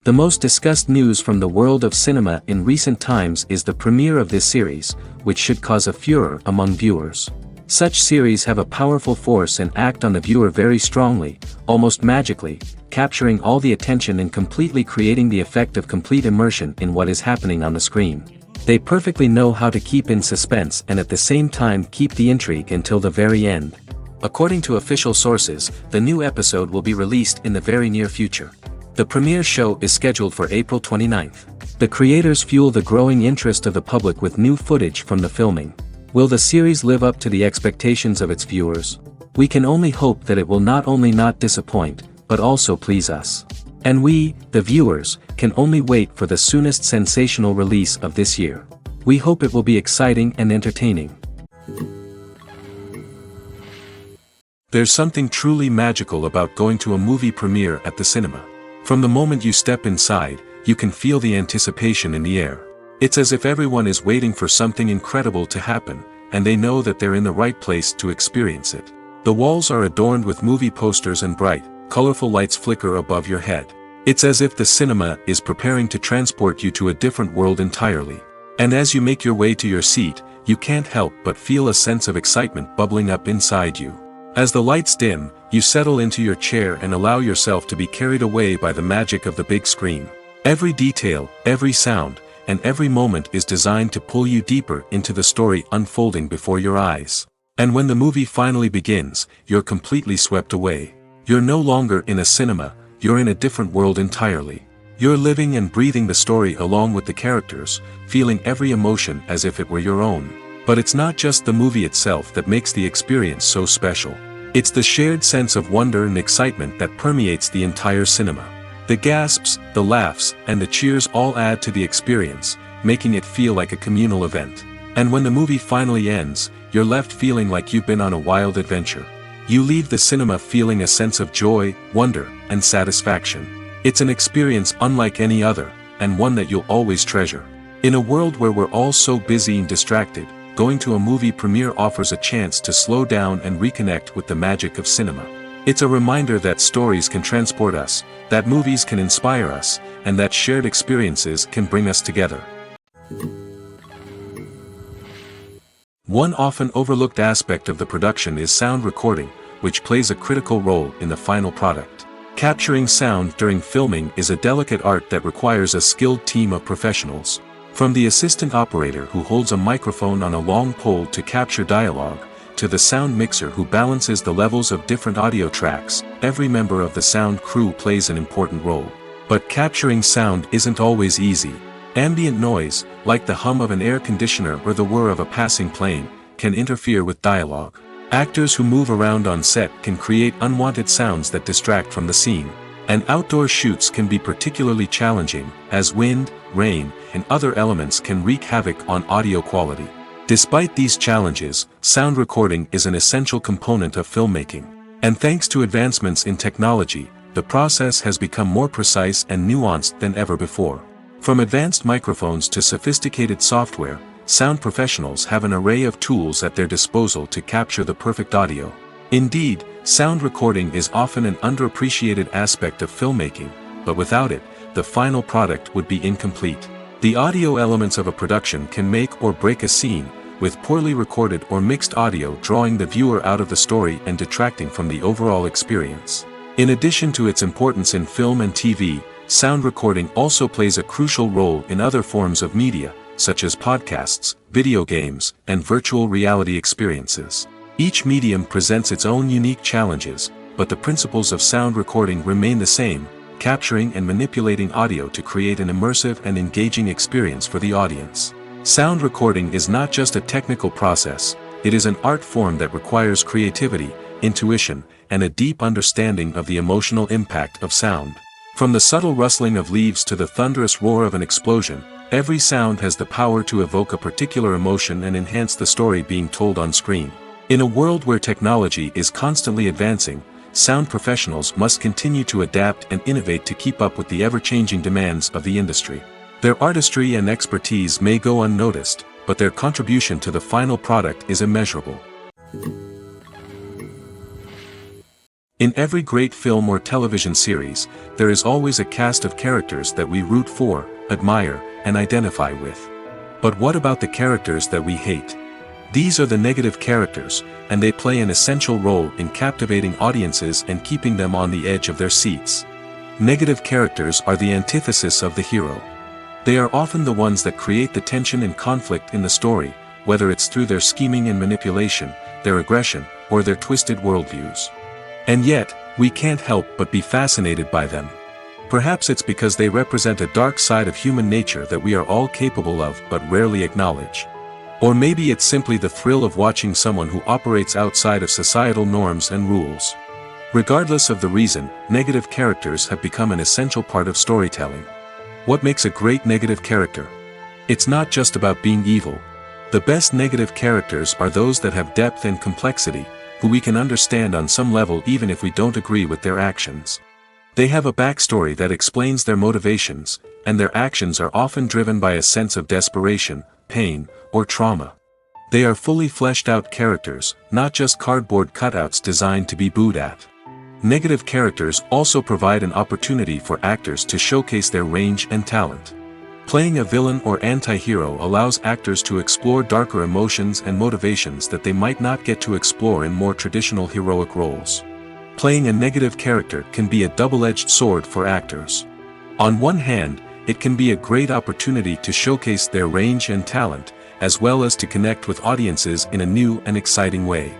The most discussed news from the world of cinema in recent times is the premiere of this series, which should cause a furor among viewers. Such series have a powerful force and act on the viewer very strongly, almost magically, capturing all the attention and completely creating the effect of complete immersion in what is happening on the screen. They perfectly know how to keep in suspense and at the same time keep the intrigue until the very end. According to official sources, the new episode will be released in the very near future. The premiere show is scheduled for April 29th. The creators fuel the growing interest of the public with new footage from the filming. Will the series live up to the expectations of its viewers? We can only hope that it will not only not disappoint, but also please us. And we, the viewers, can only wait for the soonest sensational release of this year. We hope it will be exciting and entertaining. There's something truly magical about going to a movie premiere at the cinema. From the moment you step inside, you can feel the anticipation in the air. It's as if everyone is waiting for something incredible to happen, and they know that they're in the right place to experience it. The walls are adorned with movie posters and bright, colorful lights flicker above your head. It's as if the cinema is preparing to transport you to a different world entirely. And as you make your way to your seat, you can't help but feel a sense of excitement bubbling up inside you. As the lights dim, you settle into your chair and allow yourself to be carried away by the magic of the big screen. Every detail, every sound, and every moment is designed to pull you deeper into the story unfolding before your eyes. And when the movie finally begins, you're completely swept away. You're no longer in a cinema, you're in a different world entirely. You're living and breathing the story along with the characters, feeling every emotion as if it were your own. But it's not just the movie itself that makes the experience so special. It's the shared sense of wonder and excitement that permeates the entire cinema. The gasps, the laughs, and the cheers all add to the experience, making it feel like a communal event. And when the movie finally ends, you're left feeling like you've been on a wild adventure. You leave the cinema feeling a sense of joy, wonder, and satisfaction. It's an experience unlike any other, and one that you'll always treasure. In a world where we're all so busy and distracted, going to a movie premiere offers a chance to slow down and reconnect with the magic of cinema. It's a reminder that stories can transport us, that movies can inspire us, and that shared experiences can bring us together. One often overlooked aspect of the production is sound recording, which plays a critical role in the final product. Capturing sound during filming is a delicate art that requires a skilled team of professionals. From the assistant operator who holds a microphone on a long pole to capture dialogue, to the sound mixer who balances the levels of different audio tracks, every member of the sound crew plays an important role. But capturing sound isn't always easy. Ambient noise, like the hum of an air conditioner or the whir of a passing plane, can interfere with dialogue. Actors who move around on set can create unwanted sounds that distract from the scene. And outdoor shoots can be particularly challenging, as wind, rain, and other elements can wreak havoc on audio quality. Despite these challenges, sound recording is an essential component of filmmaking. And thanks to advancements in technology, the process has become more precise and nuanced than ever before. From advanced microphones to sophisticated software, sound professionals have an array of tools at their disposal to capture the perfect audio. Indeed, sound recording is often an underappreciated aspect of filmmaking, but without it, the final product would be incomplete. The audio elements of a production can make or break a scene, with poorly recorded or mixed audio drawing the viewer out of the story and detracting from the overall experience. In addition to its importance in film and TV, sound recording also plays a crucial role in other forms of media, such as podcasts, video games, and virtual reality experiences. Each medium presents its own unique challenges, but the principles of sound recording remain the same, capturing and manipulating audio to create an immersive and engaging experience for the audience. Sound recording is not just a technical process, it is an art form that requires creativity, intuition, and a deep understanding of the emotional impact of sound. From the subtle rustling of leaves to the thunderous roar of an explosion, every sound has the power to evoke a particular emotion and enhance the story being told on screen. In a world where technology is constantly advancing, sound professionals must continue to adapt and innovate to keep up with the ever-changing demands of the industry. Their artistry and expertise may go unnoticed, but their contribution to the final product is immeasurable. In every great film or television series, there is always a cast of characters that we root for, admire, and identify with. But what about the characters that we hate? These are the negative characters, and they play an essential role in captivating audiences and keeping them on the edge of their seats. Negative characters are the antithesis of the hero. They are often the ones that create the tension and conflict in the story, whether it's through their scheming and manipulation, their aggression, or their twisted worldviews. And yet, we can't help but be fascinated by them. Perhaps it's because they represent a dark side of human nature that we are all capable of but rarely acknowledge. Or maybe it's simply the thrill of watching someone who operates outside of societal norms and rules. Regardless of the reason, negative characters have become an essential part of storytelling. What makes a great negative character? It's not just about being evil. The best negative characters are those that have depth and complexity, who we can understand on some level even if we don't agree with their actions. They have a backstory that explains their motivations, and their actions are often driven by a sense of desperation, pain, or trauma. They are fully fleshed out characters, not just cardboard cutouts designed to be booed at. Negative characters also provide an opportunity for actors to showcase their range and talent. Playing a villain or anti-hero allows actors to explore darker emotions and motivations that they might not get to explore in more traditional heroic roles. Playing a negative character can be a double-edged sword for actors. On one hand, it can be a great opportunity to showcase their range and talent, as well as to connect with audiences in a new and exciting way.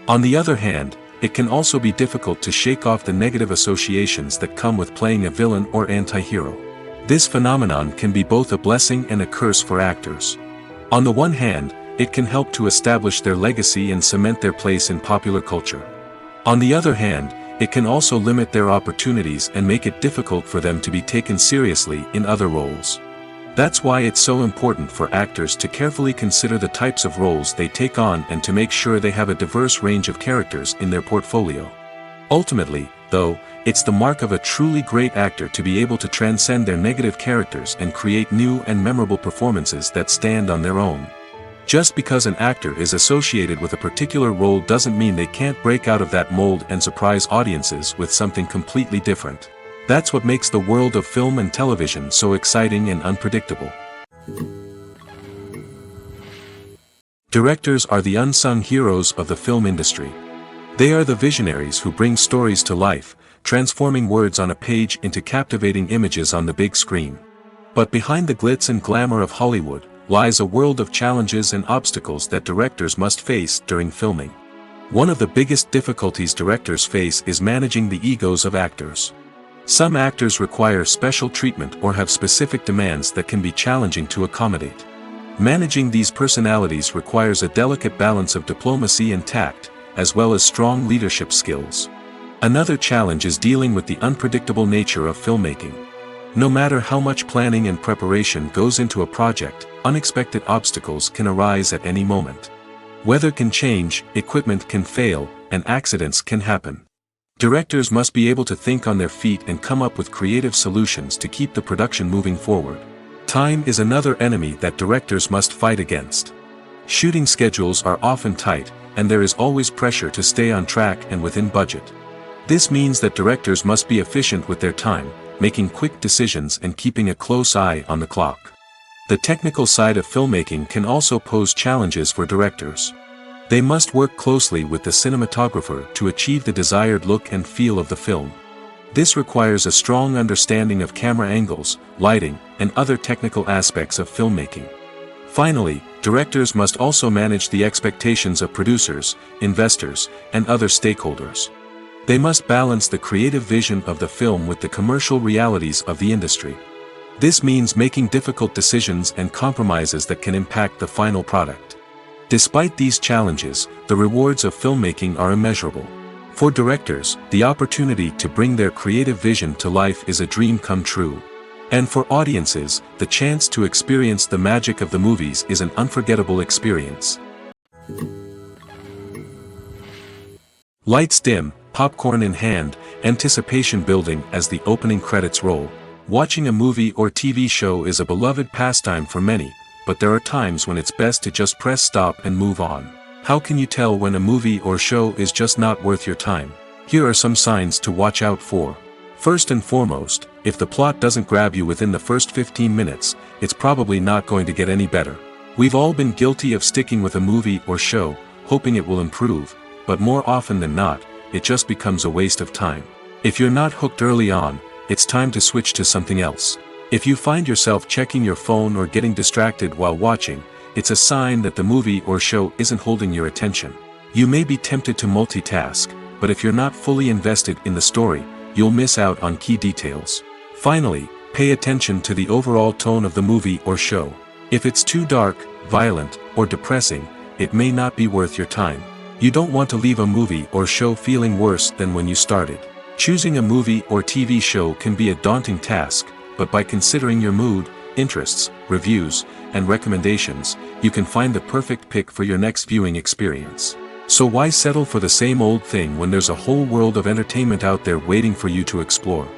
On the other hand, it can also be difficult to shake off the negative associations that come with playing a villain or anti-hero. This phenomenon can be both a blessing and a curse for actors. On the one hand, it can help to establish their legacy and cement their place in popular culture. On the other hand, it can also limit their opportunities and make it difficult for them to be taken seriously in other roles. That's why it's so important for actors to carefully consider the types of roles they take on and to make sure they have a diverse range of characters in their portfolio. Ultimately, though, it's the mark of a truly great actor to be able to transcend their negative characters and create new and memorable performances that stand on their own. Just because an actor is associated with a particular role doesn't mean they can't break out of that mold and surprise audiences with something completely different. That's what makes the world of film and television so exciting and unpredictable. Directors are the unsung heroes of the film industry. They are the visionaries who bring stories to life, transforming words on a page into captivating images on the big screen. But behind the glitz and glamour of Hollywood lies a world of challenges and obstacles that directors must face during filming. One of the biggest difficulties directors face is managing the egos of actors. Some actors require special treatment or have specific demands that can be challenging to accommodate. Managing these personalities requires a delicate balance of diplomacy and tact, as well as strong leadership skills. Another challenge is dealing with the unpredictable nature of filmmaking. No matter how much planning and preparation goes into a project, unexpected obstacles can arise at any moment. Weather can change, equipment can fail, and accidents can happen. Directors must be able to think on their feet and come up with creative solutions to keep the production moving forward. Time is another enemy that directors must fight against. Shooting schedules are often tight, and there is always pressure to stay on track and within budget. This means that directors must be efficient with their time, making quick decisions and keeping a close eye on the clock. The technical side of filmmaking can also pose challenges for directors. They must work closely with the cinematographer to achieve the desired look and feel of the film. This requires a strong understanding of camera angles, lighting, and other technical aspects of filmmaking. Finally, directors must also manage the expectations of producers, investors, and other stakeholders. They must balance the creative vision of the film with the commercial realities of the industry. This means making difficult decisions and compromises that can impact the final product. Despite these challenges, the rewards of filmmaking are immeasurable. For directors, the opportunity to bring their creative vision to life is a dream come true. And for audiences, the chance to experience the magic of the movies is an unforgettable experience. Lights dim, popcorn in hand, anticipation building as the opening credits roll. Watching a movie or TV show is a beloved pastime for many, but there are times when it's best to just press stop and move on. How can you tell when a movie or show is just not worth your time? Here are some signs to watch out for. First and foremost, if the plot doesn't grab you within the first 15 minutes, it's probably not going to get any better. We've all been guilty of sticking with a movie or show, hoping it will improve, but more often than not, it just becomes a waste of time. If you're not hooked early on, it's time to switch to something else. If you find yourself checking your phone or getting distracted while watching, it's a sign that the movie or show isn't holding your attention. You may be tempted to multitask, but if you're not fully invested in the story, you'll miss out on key details. Finally, pay attention to the overall tone of the movie or show. If it's too dark, violent, or depressing, it may not be worth your time. You don't want to leave a movie or show feeling worse than when you started. Choosing a movie or TV show can be a daunting task, but by considering your mood, interests, reviews, and recommendations, you can find the perfect pick for your next viewing experience. So why settle for the same old thing when there's a whole world of entertainment out there waiting for you to explore?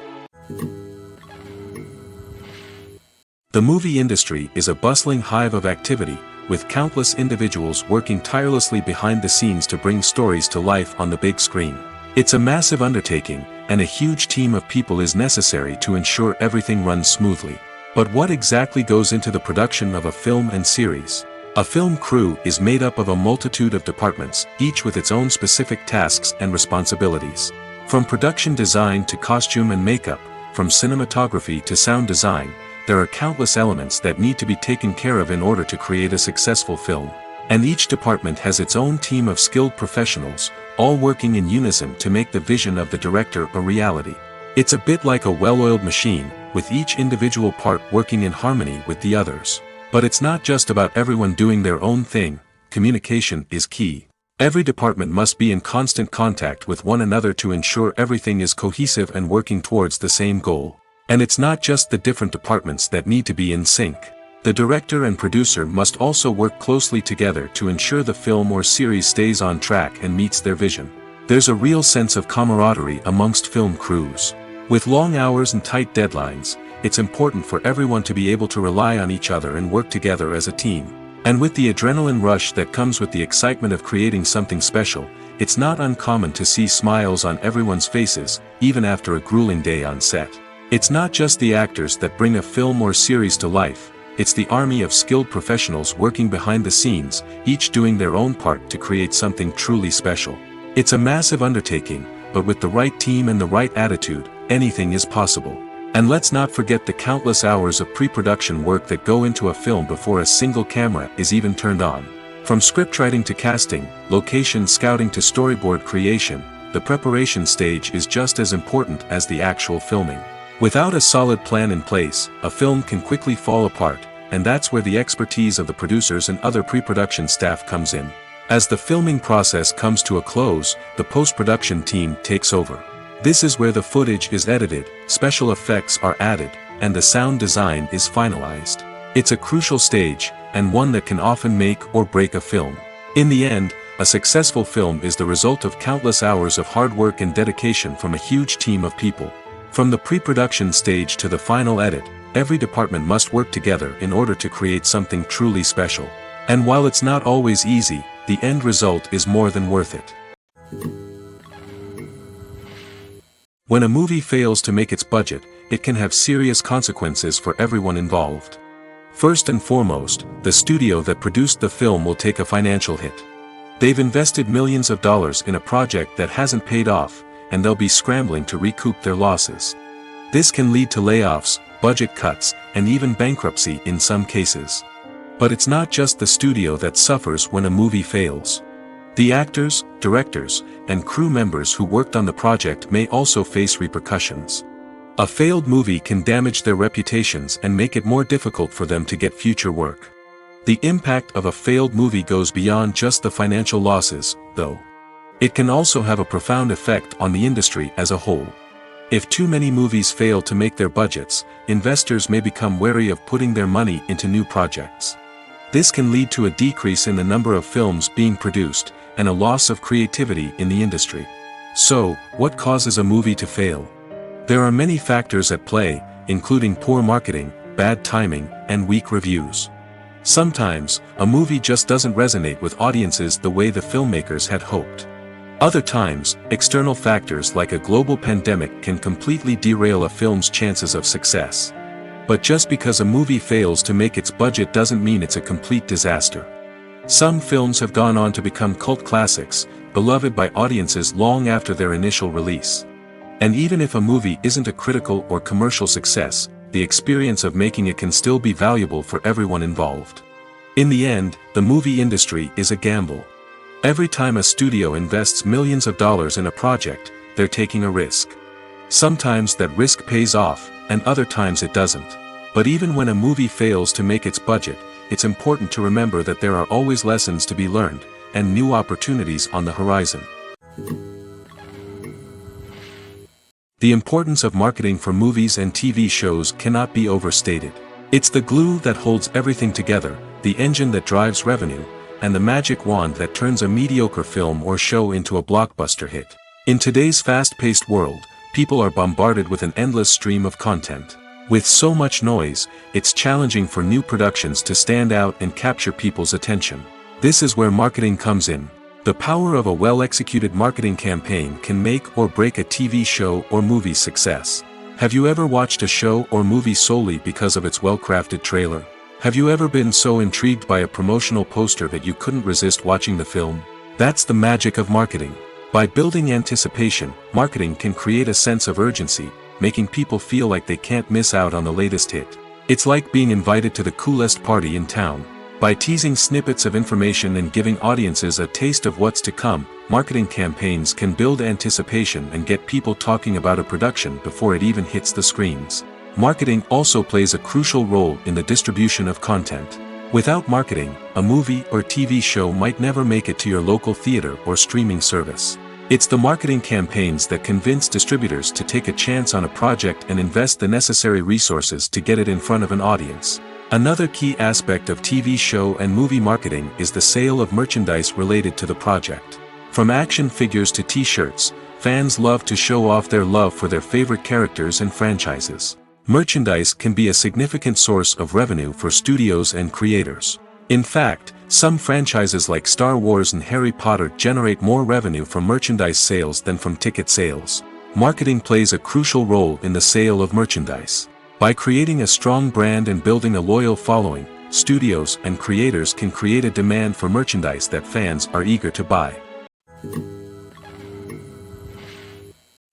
The movie industry is a bustling hive of activity, with countless individuals working tirelessly behind the scenes to bring stories to life on the big screen. It's a massive undertaking, and a huge team of people is necessary to ensure everything runs smoothly. But what exactly goes into the production of a film and series? A film crew is made up of a multitude of departments, each with its own specific tasks and responsibilities. From production design to costume and makeup, from cinematography to sound design, there are countless elements that need to be taken care of in order to create a successful film. And each department has its own team of skilled professionals, all working in unison to make the vision of the director a reality. It's a bit like a well-oiled machine, with each individual part working in harmony with the others. But it's not just about everyone doing their own thing. Communication is key. Every department must be in constant contact with one another to ensure everything is cohesive and working towards the same goal. And it's not just the different departments that need to be in sync. The director and producer must also work closely together to ensure the film or series stays on track and meets their vision. There's a real sense of camaraderie amongst film crews. With long hours and tight deadlines, it's important for everyone to be able to rely on each other and work together as a team. And with the adrenaline rush that comes with the excitement of creating something special, it's not uncommon to see smiles on everyone's faces, even after a grueling day on set. It's not just the actors that bring a film or series to life, it's the army of skilled professionals working behind the scenes, each doing their own part to create something truly special. It's a massive undertaking, but with the right team and the right attitude, anything is possible. And let's not forget the countless hours of pre-production work that go into a film before a single camera is even turned on. From scriptwriting to casting, location scouting to storyboard creation, the preparation stage is just as important as the actual filming. Without a solid plan in place, a film can quickly fall apart, and that's where the expertise of the producers and other pre-production staff comes in. As the filming process comes to a close, the post-production team takes over. This is where the footage is edited, special effects are added, and the sound design is finalized. It's a crucial stage, and one that can often make or break a film. In the end, a successful film is the result of countless hours of hard work and dedication from a huge team of people. From the pre-production stage to the final edit, every department must work together in order to create something truly special. And while it's not always easy, the end result is more than worth it. When a movie fails to make its budget, it can have serious consequences for everyone involved. First and foremost, the studio that produced the film will take a financial hit. They've invested millions of dollars in a project that hasn't paid off, and they'll be scrambling to recoup their losses. This can lead to layoffs, budget cuts, and even bankruptcy in some cases. But it's not just the studio that suffers when a movie fails. The actors, directors, and crew members who worked on the project may also face repercussions. A failed movie can damage their reputations and make it more difficult for them to get future work. The impact of a failed movie goes beyond just the financial losses, though. It can also have a profound effect on the industry as a whole. If too many movies fail to make their budgets, investors may become wary of putting their money into new projects. This can lead to a decrease in the number of films being produced, and a loss of creativity in the industry. So, what causes a movie to fail? There are many factors at play, including poor marketing, bad timing, and weak reviews. Sometimes, a movie just doesn't resonate with audiences the way the filmmakers had hoped. Other times, external factors like a global pandemic can completely derail a film's chances of success. But just because a movie fails to make its budget doesn't mean it's a complete disaster. Some films have gone on to become cult classics, beloved by audiences long after their initial release. And even if a movie isn't a critical or commercial success, the experience of making it can still be valuable for everyone involved. In the end, the movie industry is a gamble. Every time a studio invests millions of dollars in a project, they're taking a risk. Sometimes that risk pays off, and other times it doesn't. But even when a movie fails to make its budget, it's important to remember that there are always lessons to be learned, and new opportunities on the horizon. The importance of marketing for movies and TV shows cannot be overstated. It's the glue that holds everything together, the engine that drives revenue, and the magic wand that turns a mediocre film or show into a blockbuster hit. In today's fast-paced world, people are bombarded with an endless stream of content. With so much noise, it's challenging for new productions to stand out and capture people's attention. This is where marketing comes in. The power of a well-executed marketing campaign can make or break a TV show or movie's success. Have you ever watched a show or movie solely because of its well-crafted trailer? Have you ever been so intrigued by a promotional poster that you couldn't resist watching the film? That's the magic of marketing. By building anticipation, marketing can create a sense of urgency, making people feel like they can't miss out on the latest hit. It's like being invited to the coolest party in town. By teasing snippets of information and giving audiences a taste of what's to come, marketing campaigns can build anticipation and get people talking about a production before it even hits the screens. Marketing also plays a crucial role in the distribution of content. Without marketing, a movie or TV show might never make it to your local theater or streaming service. It's the marketing campaigns that convince distributors to take a chance on a project and invest the necessary resources to get it in front of an audience. Another key aspect of TV show and movie marketing is the sale of merchandise related to the project. From action figures to t-shirts, fans love to show off their love for their favorite characters and franchises. Merchandise can be a significant source of revenue for studios and creators. In fact, some franchises like Star Wars and Harry Potter generate more revenue from merchandise sales than from ticket sales. Marketing plays a crucial role in the sale of merchandise. By creating a strong brand and building a loyal following, studios and creators can create a demand for merchandise that fans are eager to buy.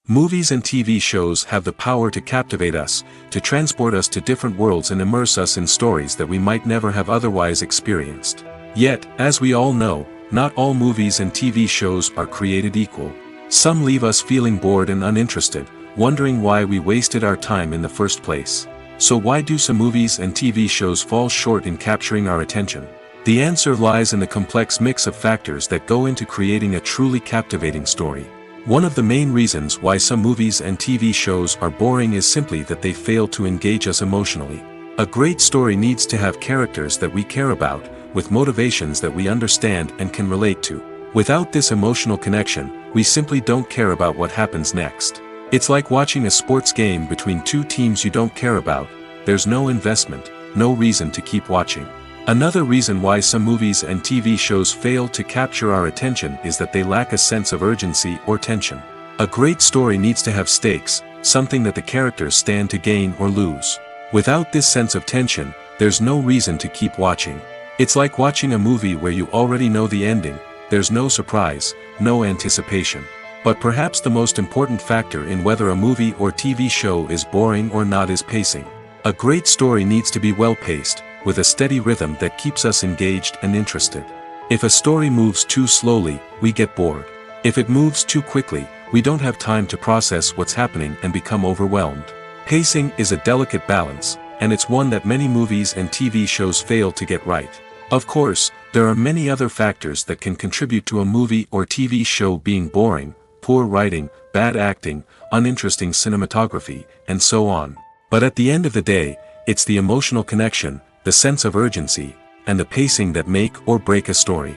Movies and TV shows have the power to captivate us, to transport us to different worlds and immerse us in stories that we might never have otherwise experienced. Yet, as we all know, not all movies and TV shows are created equal. Some leave us feeling bored and uninterested, wondering why we wasted our time in the first place. So why do some movies and TV shows fall short in capturing our attention? The answer lies in the complex mix of factors that go into creating a truly captivating story. One of the main reasons why some movies and TV shows are boring is simply that they fail to engage us emotionally. A great story needs to have characters that we care about, with motivations that we understand and can relate to. Without this emotional connection, we simply don't care about what happens next. It's like watching a sports game between two teams you don't care about. There's no investment, no reason to keep watching. Another reason why some movies and TV shows fail to capture our attention is that they lack a sense of urgency or tension. A great story needs to have stakes, something that the characters stand to gain or lose. Without this sense of tension, there's no reason to keep watching. It's like watching a movie where you already know the ending. There's no surprise, no anticipation. But perhaps the most important factor in whether a movie or TV show is boring or not is pacing. A great story needs to be well-paced, with a steady rhythm that keeps us engaged and interested. If a story moves too slowly, we get bored. If it moves too quickly, we don't have time to process what's happening and become overwhelmed. Pacing is a delicate balance, and it's one that many movies and TV shows fail to get right. Of course, there are many other factors that can contribute to a movie or TV show being boring: poor writing, bad acting, uninteresting cinematography, and so on. But at the end of the day, it's the emotional connection, the sense of urgency, and the pacing that make or break a story.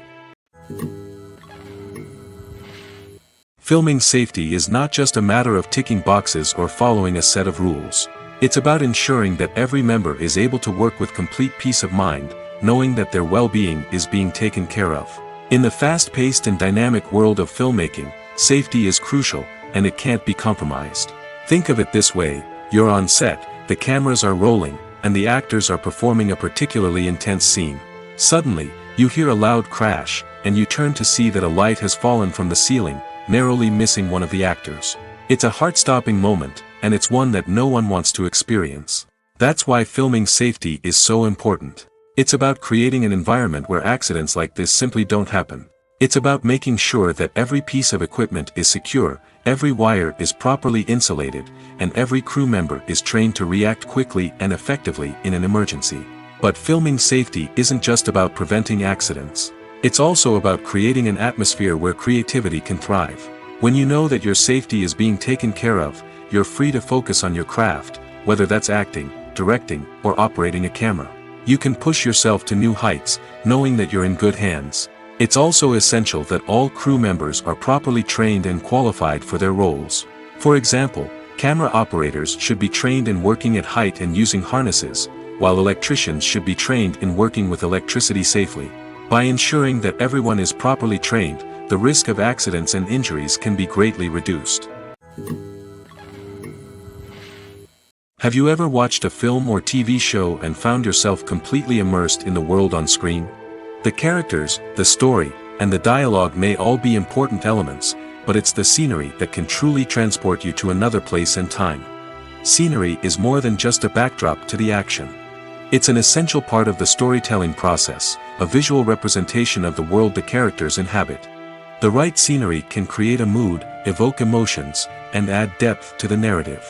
Filming safety is not just a matter of ticking boxes or following a set of rules. It's about ensuring that every member is able to work with complete peace of mind, knowing that their well-being is being taken care of. In the fast-paced and dynamic world of filmmaking, Safety is crucial, and it can't be compromised. Think of it this way: you're on set, the cameras are rolling, and the actors are performing a particularly intense scene. Suddenly, you hear a loud crash, and you turn to see that a light has fallen from the ceiling, narrowly missing one of the actors. It's a heart-stopping moment, and it's one that no one wants to experience. That's why filming safety is so important. It's about creating an environment where accidents like this simply don't happen. It's about making sure that every piece of equipment is secure, every wire is properly insulated, and every crew member is trained to react quickly and effectively in an emergency. But filming safety isn't just about preventing accidents. It's also about creating an atmosphere where creativity can thrive. When you know that your safety is being taken care of, you're free to focus on your craft, whether that's acting, directing, or operating a camera. You can push yourself to new heights, knowing that you're in good hands. It's also essential that all crew members are properly trained and qualified for their roles. For example, camera operators should be trained in working at height and using harnesses, while electricians should be trained in working with electricity safely. By ensuring that everyone is properly trained, the risk of accidents and injuries can be greatly reduced. Have you ever watched a film or TV show and found yourself completely immersed in the world on screen? The characters, the story, and the dialogue may all be important elements, but it's the scenery that can truly transport you to another place and time. Scenery is more than just a backdrop to the action. It's an essential part of the storytelling process, a visual representation of the world the characters inhabit. The right scenery can create a mood, evoke emotions, and add depth to the narrative.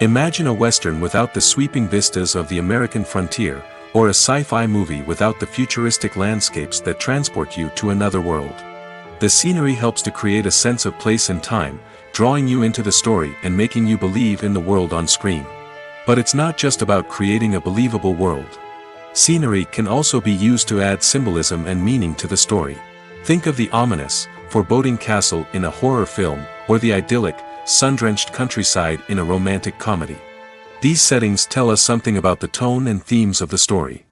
Imagine a Western without the sweeping vistas of the American frontier, or a sci-fi movie without the futuristic landscapes that transport you to another world. The scenery helps to create a sense of place and time, drawing you into the story and making you believe in the world on screen. But it's not just about creating a believable world. Scenery can also be used to add symbolism and meaning to the story. Think of the ominous, foreboding castle in a horror film, or the idyllic, sun-drenched countryside in a romantic comedy. These settings tell us something about the tone and themes of the story.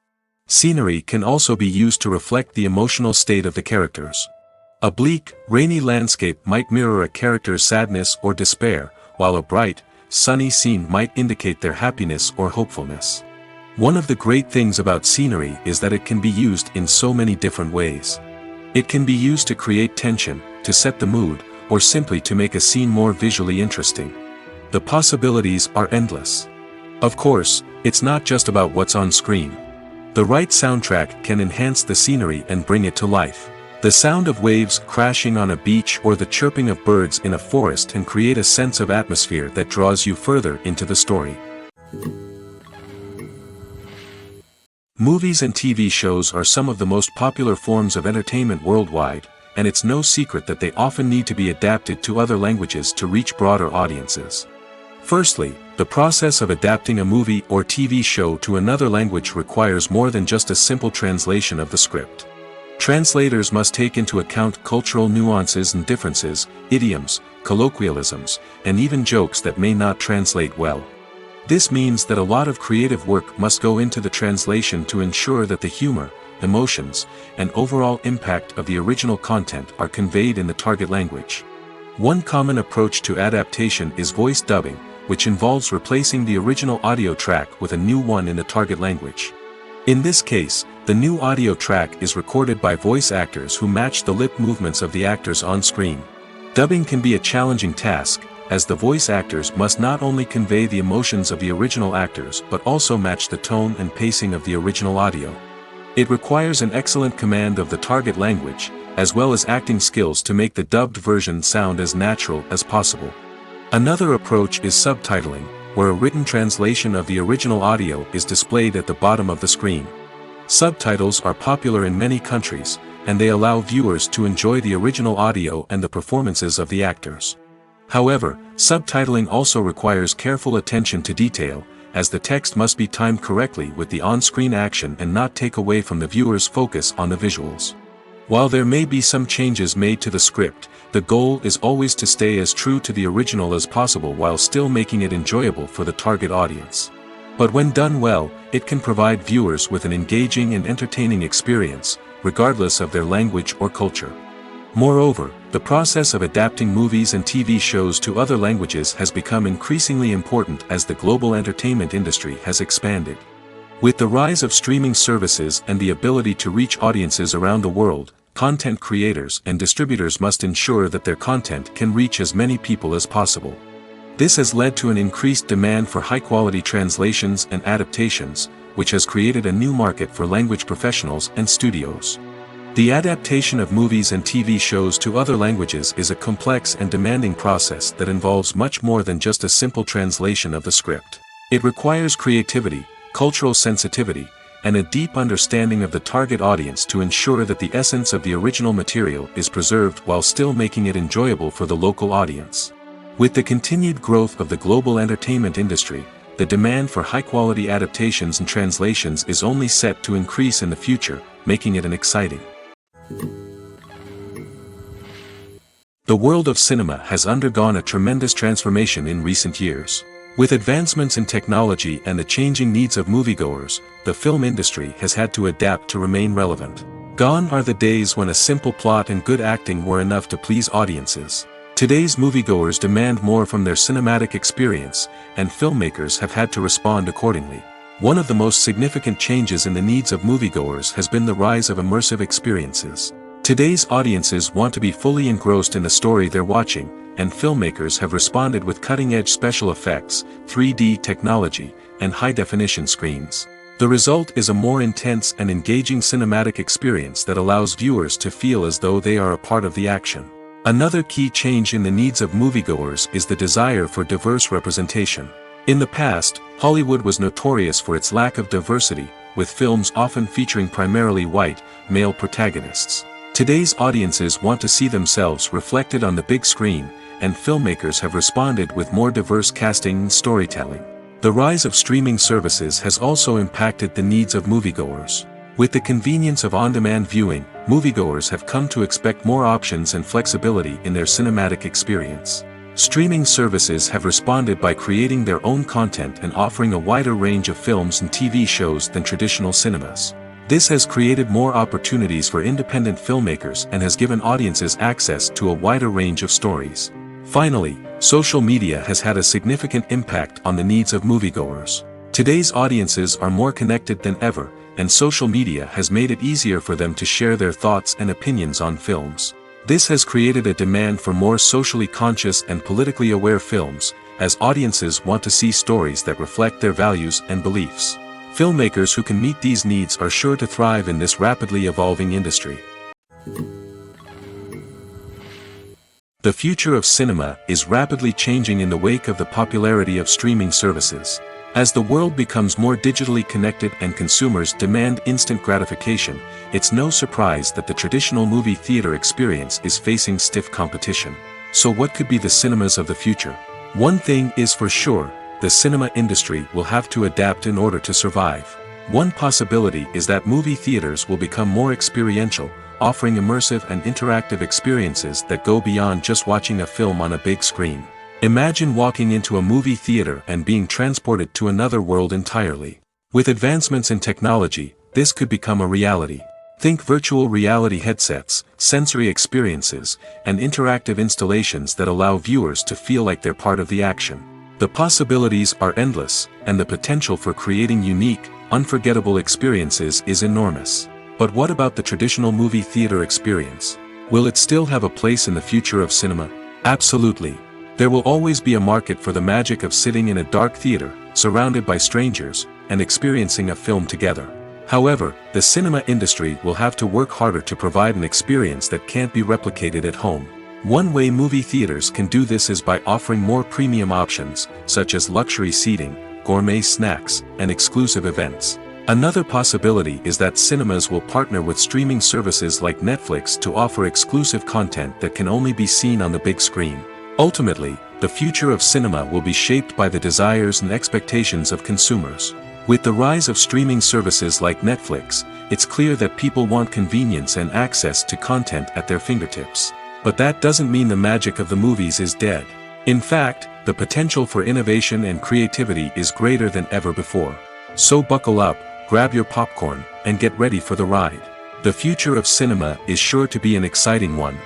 Scenery can also be used to reflect the emotional state of the characters. A bleak, rainy landscape might mirror a character's sadness or despair, while a bright, sunny scene might indicate their happiness or hopefulness. One of the great things about scenery is that it can be used in so many different ways. It can be used to create tension, to set the mood, or simply to make a scene more visually interesting. The possibilities are endless. Of course, it's not just about what's on screen. The right soundtrack can enhance the scenery and bring it to life. The sound of waves crashing on a beach or the chirping of birds in a forest can create a sense of atmosphere that draws you further into the story. Movies and TV shows are some of the most popular forms of entertainment worldwide, and it's no secret that they often need to be adapted to other languages to reach broader audiences. Firstly, the process of adapting a movie or TV show to another language requires more than just a simple translation of the script. Translators must take into account cultural nuances and differences, idioms, colloquialisms, and even jokes that may not translate well. This means that a lot of creative work must go into the translation to ensure that the humor, emotions, and overall impact of the original content are conveyed in the target language. One common approach to adaptation is voice dubbing, which involves replacing the original audio track with a new one in the target language. In this case, the new audio track is recorded by voice actors who match the lip movements of the actors on screen. Dubbing can be a challenging task, as the voice actors must not only convey the emotions of the original actors but also match the tone and pacing of the original audio. It requires an excellent command of the target language, as well as acting skills to make the dubbed version sound as natural as possible. Another approach is subtitling, where a written translation of the original audio is displayed at the bottom of the screen. Subtitles are popular in many countries, and they allow viewers to enjoy the original audio and the performances of the actors. However, subtitling also requires careful attention to detail, as the text must be timed correctly with the on-screen action and not take away from the viewer's focus on the visuals. While there may be some changes made to the script, the goal is always to stay as true to the original as possible while still making it enjoyable for the target audience. But when done well, it can provide viewers with an engaging and entertaining experience, regardless of their language or culture. Moreover, the process of adapting movies and TV shows to other languages has become increasingly important as the global entertainment industry has expanded. With the rise of streaming services and the ability to reach audiences around the world, content creators and distributors must ensure that their content can reach as many people as possible. This has led to an increased demand for high-quality translations and adaptations, which has created a new market for language professionals and studios. The adaptation of movies and TV shows to other languages is a complex and demanding process that involves much more than just a simple translation of the script. It requires creativity, cultural sensitivity, and a deep understanding of the target audience to ensure that the essence of the original material is preserved while still making it enjoyable for the local audience. With the continued growth of the global entertainment industry, the demand for high-quality adaptations and translations is only set to increase in the future, making it an exciting. The world of cinema has undergone a tremendous transformation in recent years. With advancements in technology and the changing needs of moviegoers, the film industry has had to adapt to remain relevant. Gone are the days when a simple plot and good acting were enough to please audiences. Today's moviegoers demand more from their cinematic experience, and filmmakers have had to respond accordingly. One of the most significant changes in the needs of moviegoers has been the rise of immersive experiences. Today's audiences want to be fully engrossed in the story they're watching, and filmmakers have responded with cutting-edge special effects, 3D technology, and high-definition screens. The result is a more intense and engaging cinematic experience that allows viewers to feel as though they are a part of the action. Another key change in the needs of moviegoers is the desire for diverse representation. In the past, Hollywood was notorious for its lack of diversity, with films often featuring primarily white, male protagonists. Today's audiences want to see themselves reflected on the big screen, and filmmakers have responded with more diverse casting and storytelling. The rise of streaming services has also impacted the needs of moviegoers. With the convenience of on-demand viewing, moviegoers have come to expect more options and flexibility in their cinematic experience. Streaming services have responded by creating their own content and offering a wider range of films and TV shows than traditional cinemas. This has created more opportunities for independent filmmakers and has given audiences access to a wider range of stories. Finally, social media has had a significant impact on the needs of moviegoers. Today's audiences are more connected than ever, and social media has made it easier for them to share their thoughts and opinions on films. This has created a demand for more socially conscious and politically aware films, as audiences want to see stories that reflect their values and beliefs. Filmmakers who can meet these needs are sure to thrive in this rapidly evolving industry. The future of cinema is rapidly changing in the wake of the popularity of streaming services. As the world becomes more digitally connected and consumers demand instant gratification, it's no surprise that the traditional movie theater experience is facing stiff competition. So what could be the cinemas of the future? One thing is for sure, the cinema industry will have to adapt in order to survive. One possibility is that movie theaters will become more experiential, offering immersive and interactive experiences that go beyond just watching a film on a big screen. Imagine walking into a movie theater and being transported to another world entirely. With advancements in technology, this could become a reality. Think virtual reality headsets, sensory experiences, and interactive installations that allow viewers to feel like they're part of the action. The possibilities are endless, and the potential for creating unique, unforgettable experiences is enormous. But what about the traditional movie theater experience? Will it still have a place in the future of cinema? Absolutely. There will always be a market for the magic of sitting in a dark theater, surrounded by strangers, and experiencing a film together. However, the cinema industry will have to work harder to provide an experience that can't be replicated at home. One way movie theaters can do this is by offering more premium options, such as luxury seating, gourmet snacks, and exclusive events. Another possibility is that cinemas will partner with streaming services like Netflix to offer exclusive content that can only be seen on the big screen. Ultimately, the future of cinema will be shaped by the desires and expectations of consumers. With the rise of streaming services like Netflix, it's clear that people want convenience and access to content at their fingertips. But that doesn't mean the magic of the movies is dead. In fact, the potential for innovation and creativity is greater than ever before. So buckle up, grab your popcorn, and get ready for the ride. The future of cinema is sure to be an exciting one.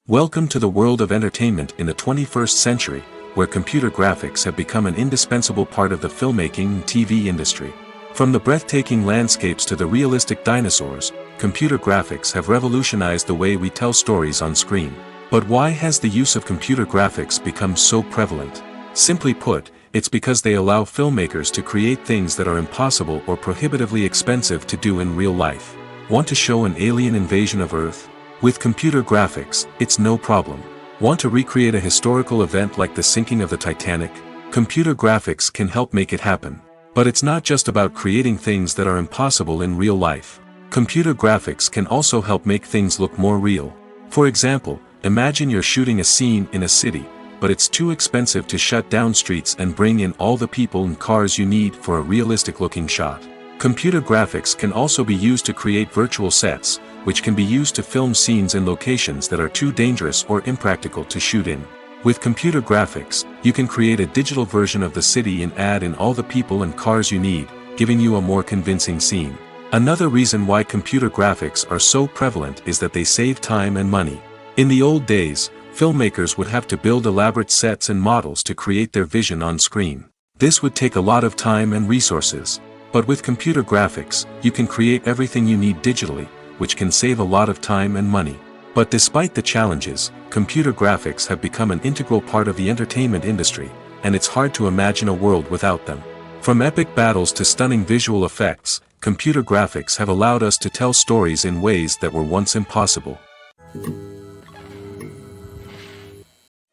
Welcome to the world of entertainment in the 21st century, where computer graphics have become an indispensable part of the filmmaking and TV industry. From the breathtaking landscapes to the realistic dinosaurs, computer graphics have revolutionized the way we tell stories on screen. But why has the use of computer graphics become so prevalent? Simply put, it's because they allow filmmakers to create things that are impossible or prohibitively expensive to do in real life. Want to show an alien invasion of Earth? With computer graphics, it's no problem. Want to recreate a historical event like the sinking of the Titanic? Computer graphics can help make it happen. But it's not just about creating things that are impossible in real life. Computer graphics can also help make things look more real. For example, imagine you're shooting a scene in a city, but it's too expensive to shut down streets and bring in all the people and cars you need for a realistic-looking shot. Computer graphics can also be used to create virtual sets, which can be used to film scenes in locations that are too dangerous or impractical to shoot in. With computer graphics, you can create a digital version of the city and add in all the people and cars you need, giving you a more convincing scene. Another reason why computer graphics are so prevalent is that they save time and money. In the old days, filmmakers would have to build elaborate sets and models to create their vision on screen. This would take a lot of time and resources. But with computer graphics, you can create everything you need digitally, which can save a lot of time and money. But despite the challenges, computer graphics have become an integral part of the entertainment industry, and it's hard to imagine a world without them. From epic battles to stunning visual effects, computer graphics have allowed us to tell stories in ways that were once impossible.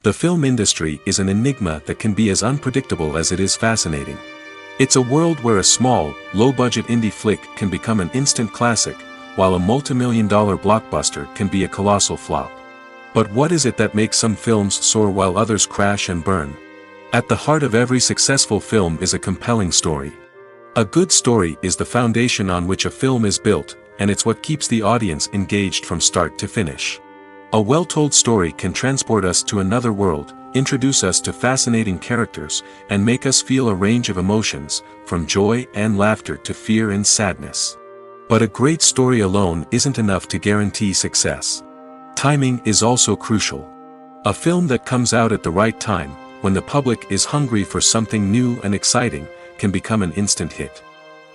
The film industry is an enigma that can be as unpredictable as it is fascinating. It's a world where a small, low-budget indie flick can become an instant classic, while a multi-million-dollar blockbuster can be a colossal flop. But what is it that makes some films soar while others crash and burn? At the heart of every successful film is a compelling story. A good story is the foundation on which a film is built, and it's what keeps the audience engaged from start to finish. A well-told story can transport us to another world, introduce us to fascinating characters, and make us feel a range of emotions, from joy and laughter to fear and sadness. But a great story alone isn't enough to guarantee success. Timing is also crucial. A film that comes out at the right time, when the public is hungry for something new and exciting, can become an instant hit.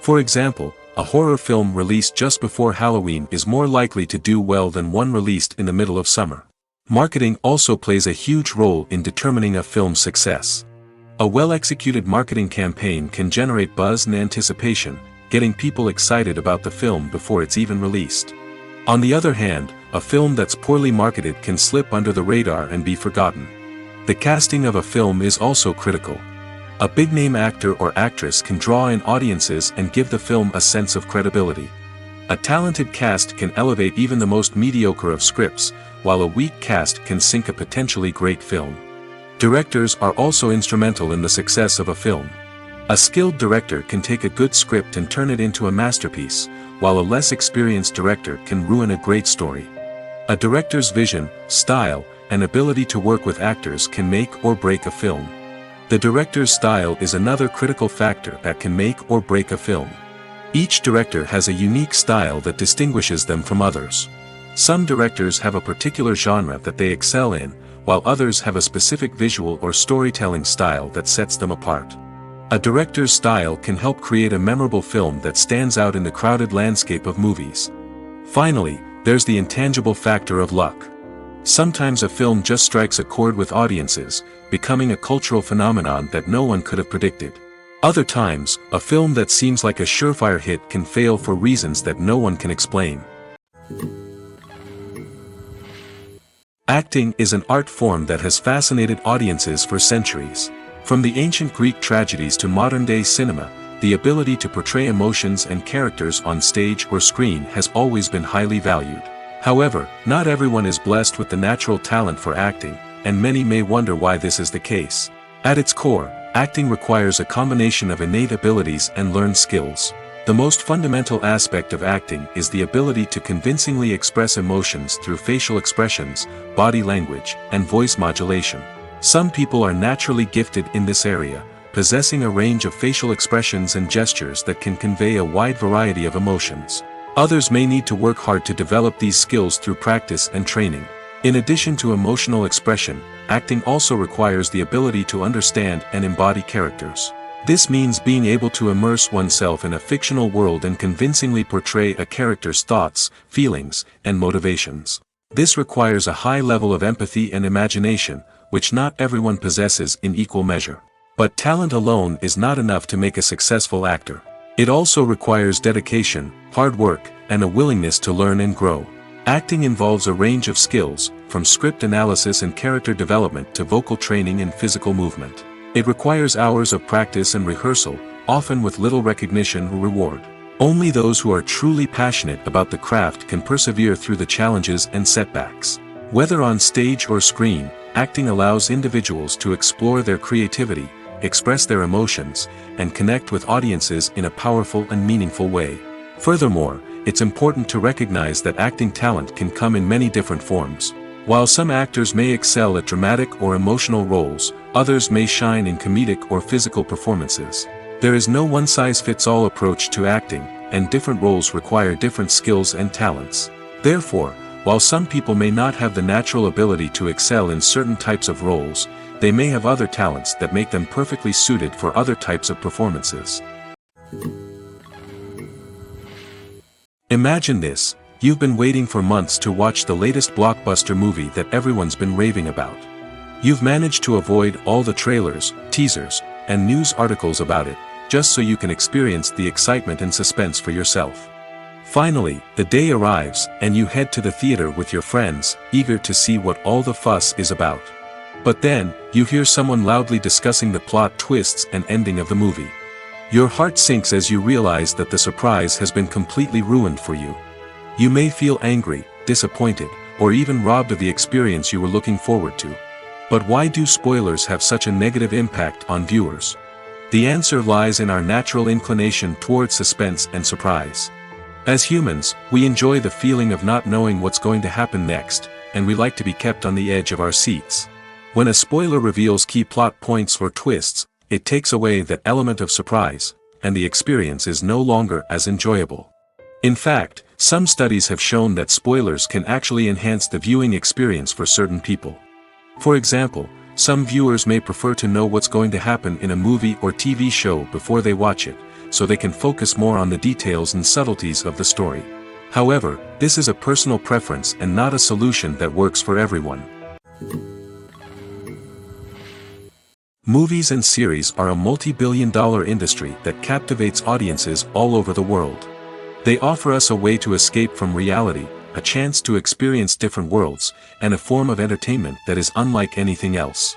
For example, a horror film released just before Halloween is more likely to do well than one released in the middle of summer. Marketing also plays a huge role in determining a film's success. A well-executed marketing campaign can generate buzz and anticipation, getting people excited about the film before it's even released. On the other hand, a film that's poorly marketed can slip under the radar and be forgotten. The casting of a film is also critical. A big-name actor or actress can draw in audiences and give the film a sense of credibility. A talented cast can elevate even the most mediocre of scripts, while a weak cast can sink a potentially great film. Directors are also instrumental in the success of a film. A skilled director can take a good script and turn it into a masterpiece, while a less experienced director can ruin a great story. A director's vision, style, and ability to work with actors can make or break a film. The director's style is another critical factor that can make or break a film. Each director has a unique style that distinguishes them from others. Some directors have a particular genre that they excel in, while others have a specific visual or storytelling style that sets them apart. A director's style can help create a memorable film that stands out in the crowded landscape of movies. Finally, there's the intangible factor of luck. Sometimes a film just strikes a chord with audiences, becoming a cultural phenomenon that no one could have predicted. Other times, a film that seems like a surefire hit can fail for reasons that no one can explain. Acting is an art form that has fascinated audiences for centuries. From the ancient Greek tragedies to modern-day cinema, the ability to portray emotions and characters on stage or screen has always been highly valued. However, not everyone is blessed with the natural talent for acting, and many may wonder why this is the case. At its core, acting requires a combination of innate abilities and learned skills. The most fundamental aspect of acting is the ability to convincingly express emotions through facial expressions, body language, and voice modulation. Some people are naturally gifted in this area, possessing a range of facial expressions and gestures that can convey a wide variety of emotions. Others may need to work hard to develop these skills through practice and training. In addition to emotional expression, acting also requires the ability to understand and embody characters. This means being able to immerse oneself in a fictional world and convincingly portray a character's thoughts, feelings, and motivations. This requires a high level of empathy and imagination, which not everyone possesses in equal measure. But talent alone is not enough to make a successful actor. It also requires dedication, hard work, and a willingness to learn and grow. Acting involves a range of skills, from script analysis and character development to vocal training and physical movement. It requires hours of practice and rehearsal, often with little recognition or reward. Only those who are truly passionate about the craft can persevere through the challenges and setbacks. Whether on stage or screen, acting allows individuals to explore their creativity, express their emotions, and connect with audiences in a powerful and meaningful way. Furthermore, it's important to recognize that acting talent can come in many different forms. While some actors may excel at dramatic or emotional roles, others may shine in comedic or physical performances. There is no one-size-fits-all approach to acting, and different roles require different skills and talents. Therefore, while some people may not have the natural ability to excel in certain types of roles, they may have other talents that make them perfectly suited for other types of performances. Imagine this: you've been waiting for months to watch the latest blockbuster movie that everyone's been raving about. You've managed to avoid all the trailers, teasers, and news articles about it, just so you can experience the excitement and suspense for yourself. Finally, the day arrives, and you head to the theater with your friends, eager to see what all the fuss is about. But then, you hear someone loudly discussing the plot twists and ending of the movie. Your heart sinks as you realize that the surprise has been completely ruined for you. You may feel angry, disappointed, or even robbed of the experience you were looking forward to. But why do spoilers have such a negative impact on viewers? The answer lies in our natural inclination towards suspense and surprise. As humans, we enjoy the feeling of not knowing what's going to happen next, and we like to be kept on the edge of our seats. When a spoiler reveals key plot points or twists, it takes away that element of surprise, and the experience is no longer as enjoyable. In fact, some studies have shown that spoilers can actually enhance the viewing experience for certain people. For example, some viewers may prefer to know what's going to happen in a movie or TV show before they watch it, so they can focus more on the details and subtleties of the story. However, this is a personal preference and not a solution that works for everyone. Movies and series are a multi-billion-dollar industry that captivates audiences all over the world. They offer us a way to escape from reality, a chance to experience different worlds, and a form of entertainment that is unlike anything else.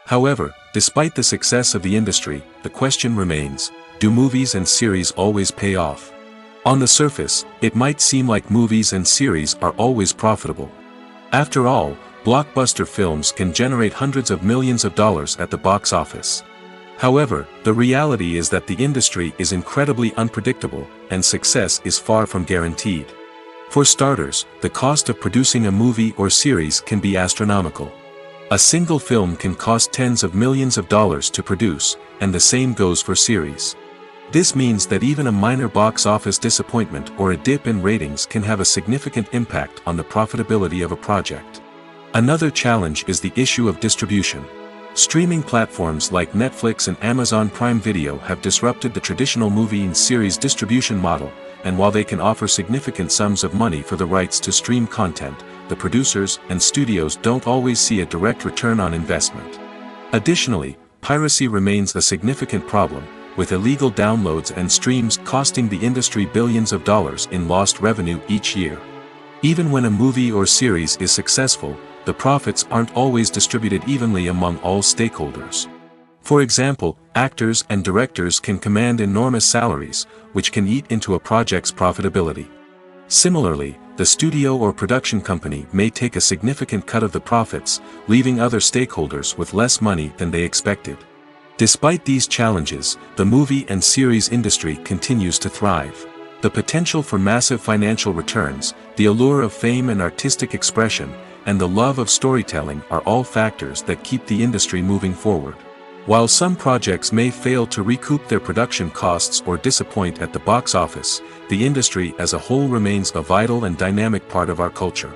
However, despite the success of the industry, the question remains: do movies and series always pay off? On the surface, it might seem like movies and series are always profitable. After all, blockbuster films can generate hundreds of millions of dollars at the box office. However, the reality is that the industry is incredibly unpredictable, and success is far from guaranteed. For starters, the cost of producing a movie or series can be astronomical. A single film can cost tens of millions of dollars to produce, and the same goes for series. This means that even a minor box office disappointment or a dip in ratings can have a significant impact on the profitability of a project. Another challenge is the issue of distribution. Streaming platforms like Netflix and Amazon Prime Video have disrupted the traditional movie and series distribution model, and while they can offer significant sums of money for the rights to stream content, the producers and studios don't always see a direct return on investment. Additionally, piracy remains a significant problem, with illegal downloads and streams costing the industry billions of dollars in lost revenue each year. Even when a movie or series is successful, the profits aren't always distributed evenly among all stakeholders. For example, actors and directors can command enormous salaries, which can eat into a project's profitability. Similarly, the studio or production company may take a significant cut of the profits, leaving other stakeholders with less money than they expected. Despite these challenges, the movie and series industry continues to thrive. The potential for massive financial returns, the allure of fame and artistic expression, and the love of storytelling are all factors that keep the industry moving forward. While some projects may fail to recoup their production costs or disappoint at the box office, the industry as a whole remains a vital and dynamic part of our culture.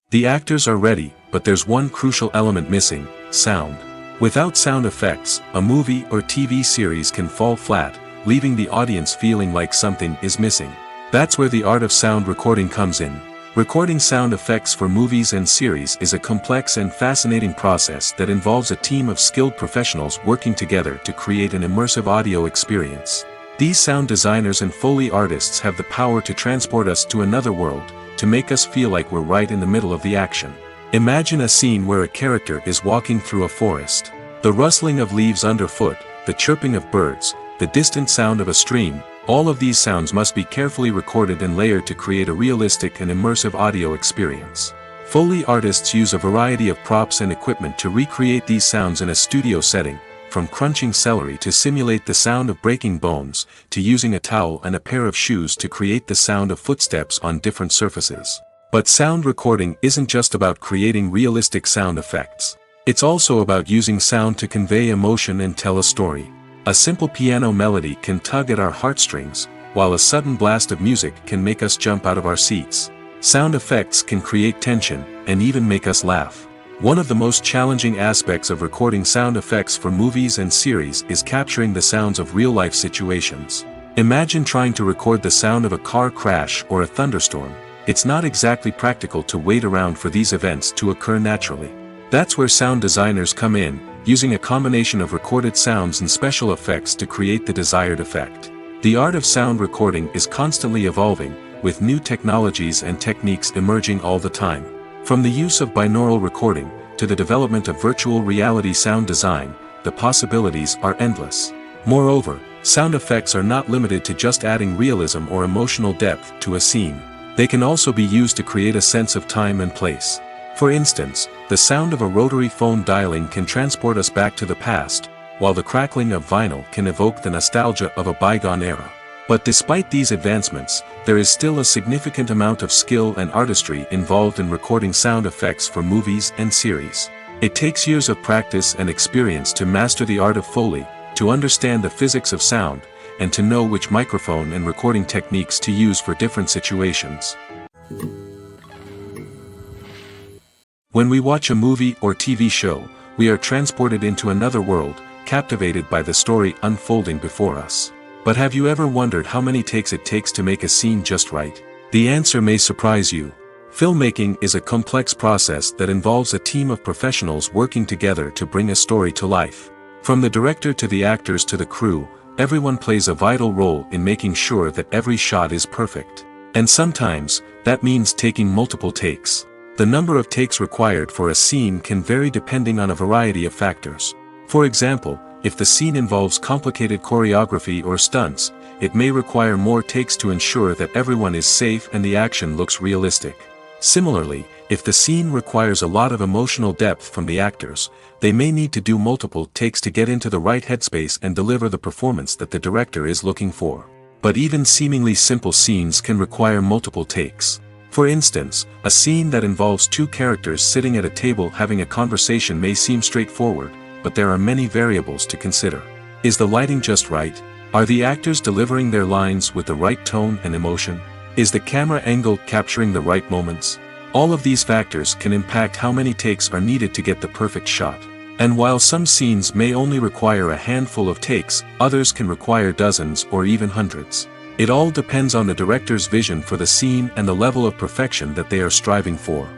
The actors are ready, but there's one crucial element missing: sound. Without sound effects, a movie or TV series can fall flat, leaving the audience feeling like something is missing. That's where the art of sound recording comes in. Recording sound effects for movies and series is a complex and fascinating process that involves a team of skilled professionals working together to create an immersive audio experience. These sound designers and Foley artists have the power to transport us to another world, to make us feel like we're right in the middle of the action. Imagine a scene where a character is walking through a forest. The rustling of leaves underfoot, the chirping of birds, the distant sound of a stream, all of these sounds must be carefully recorded and layered to create a realistic and immersive audio experience. Foley artists use a variety of props and equipment to recreate these sounds in a studio setting, from crunching celery to simulate the sound of breaking bones, to using a towel and a pair of shoes to create the sound of footsteps on different surfaces. But sound recording isn't just about creating realistic sound effects. It's also about using sound to convey emotion and tell a story. A simple piano melody can tug at our heartstrings, while a sudden blast of music can make us jump out of our seats. Sound effects can create tension, and even make us laugh. One of the most challenging aspects of recording sound effects for movies and series is capturing the sounds of real-life situations. Imagine trying to record the sound of a car crash or a thunderstorm. It's not exactly practical to wait around for these events to occur naturally. That's where sound designers come in, using a combination of recorded sounds and special effects to create the desired effect. The art of sound recording is constantly evolving, with new technologies and techniques emerging all the time. From the use of binaural recording, to the development of virtual reality sound design, the possibilities are endless. Moreover, sound effects are not limited to just adding realism or emotional depth to a scene. They can also be used to create a sense of time and place. For instance, the sound of a rotary phone dialing can transport us back to the past, while the crackling of vinyl can evoke the nostalgia of a bygone era. But despite these advancements, there is still a significant amount of skill and artistry involved in recording sound effects for movies and series. It takes years of practice and experience to master the art of Foley, to understand the physics of sound, and to know which microphone and recording techniques to use for different situations. When we watch a movie or TV show, we are transported into another world, captivated by the story unfolding before us. But have you ever wondered how many takes it takes to make a scene just right? The answer may surprise you. Filmmaking is a complex process that involves a team of professionals working together to bring a story to life. From the director to the actors to the crew, everyone plays a vital role in making sure that every shot is perfect. And sometimes, that means taking multiple takes. The number of takes required for a scene can vary depending on a variety of factors. For example, if the scene involves complicated choreography or stunts, it may require more takes to ensure that everyone is safe and the action looks realistic. Similarly, if the scene requires a lot of emotional depth from the actors, they may need to do multiple takes to get into the right headspace and deliver the performance that the director is looking for. But even seemingly simple scenes can require multiple takes. For instance, a scene that involves two characters sitting at a table having a conversation may seem straightforward, but there are many variables to consider. Is the lighting just right? Are the actors delivering their lines with the right tone and emotion? Is the camera angle capturing the right moments? All of these factors can impact how many takes are needed to get the perfect shot. And while some scenes may only require a handful of takes, others can require dozens or even hundreds. It all depends on the director's vision for the scene and the level of perfection that they are striving for.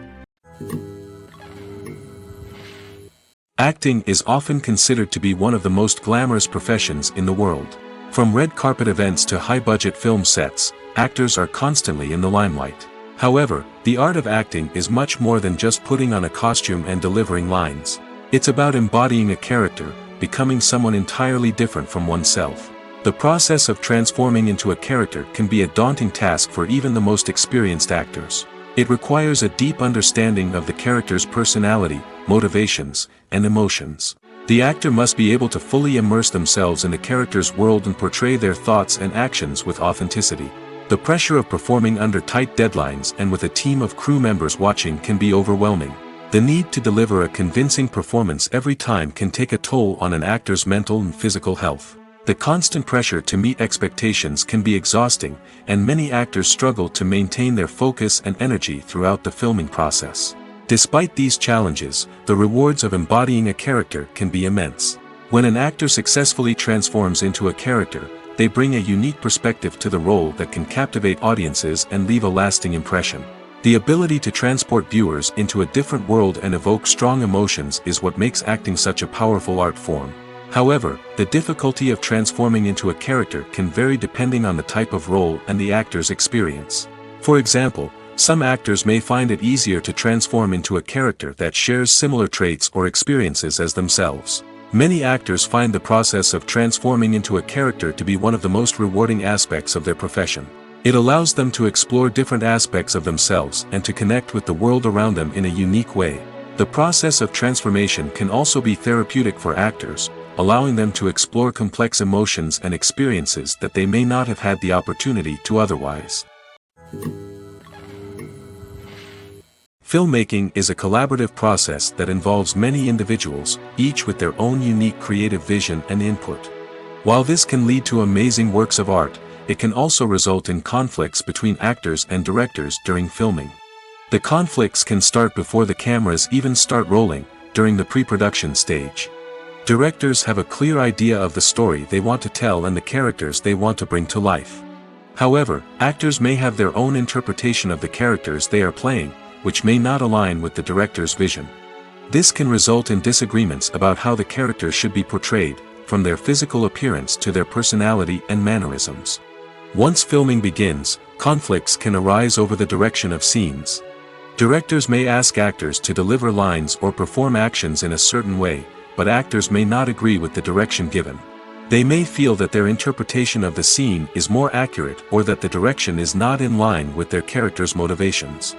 Acting is often considered to be one of the most glamorous professions in the world. From red carpet events to high-budget film sets, actors are constantly in the limelight. However, the art of acting is much more than just putting on a costume and delivering lines. It's about embodying a character, becoming someone entirely different from oneself. The process of transforming into a character can be a daunting task for even the most experienced actors. It requires a deep understanding of the character's personality, motivations, and emotions. The actor must be able to fully immerse themselves in the character's world and portray their thoughts and actions with authenticity. The pressure of performing under tight deadlines and with a team of crew members watching can be overwhelming. The need to deliver a convincing performance every time can take a toll on an actor's mental and physical health. The constant pressure to meet expectations can be exhausting, and many actors struggle to maintain their focus and energy throughout the filming process. Despite these challenges, the rewards of embodying a character can be immense. When an actor successfully transforms into a character, they bring a unique perspective to the role that can captivate audiences and leave a lasting impression. The ability to transport viewers into a different world and evoke strong emotions is what makes acting such a powerful art form. However, the difficulty of transforming into a character can vary depending on the type of role and the actor's experience. For example, some actors may find it easier to transform into a character that shares similar traits or experiences as themselves. Many actors find the process of transforming into a character to be one of the most rewarding aspects of their profession. It allows them to explore different aspects of themselves and to connect with the world around them in a unique way. The process of transformation can also be therapeutic for actors, allowing them to explore complex emotions and experiences that they may not have had the opportunity to otherwise. Filmmaking is a collaborative process that involves many individuals, each with their own unique creative vision and input. While this can lead to amazing works of art, it can also result in conflicts between actors and directors during filming. The conflicts can start before the cameras even start rolling, during the pre-production stage. Directors have a clear idea of the story they want to tell and the characters they want to bring to life. However, actors may have their own interpretation of the characters they are playing, which may not align with the director's vision. This can result in disagreements about how the characters should be portrayed, from their physical appearance to their personality and mannerisms. Once filming begins, conflicts can arise over the direction of scenes. Directors may ask actors to deliver lines or perform actions in a certain way, but actors may not agree with the direction given. They may feel that their interpretation of the scene is more accurate or that the direction is not in line with their character's motivations.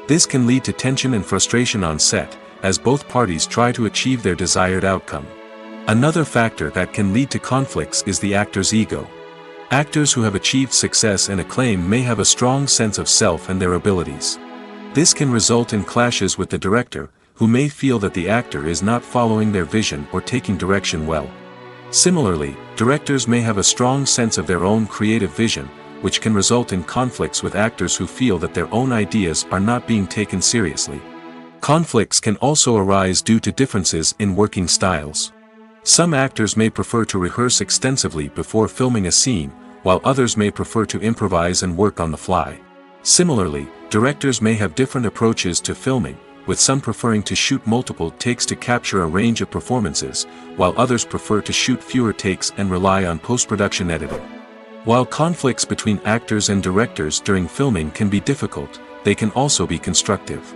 This can lead to tension and frustration on set, as both parties try to achieve their desired outcome. Another factor that can lead to conflicts is the actor's ego. Actors who have achieved success and acclaim may have a strong sense of self and their abilities. This can result in clashes with the director, who may feel that the actor is not following their vision or taking direction well. Similarly, directors may have a strong sense of their own creative vision, which can result in conflicts with actors who feel that their own ideas are not being taken seriously. Conflicts can also arise due to differences in working styles. Some actors may prefer to rehearse extensively before filming a scene, while others may prefer to improvise and work on the fly. Similarly, directors may have different approaches to filming, with some preferring to shoot multiple takes to capture a range of performances, while others prefer to shoot fewer takes and rely on post-production editing. While conflicts between actors and directors during filming can be difficult, they can also be constructive.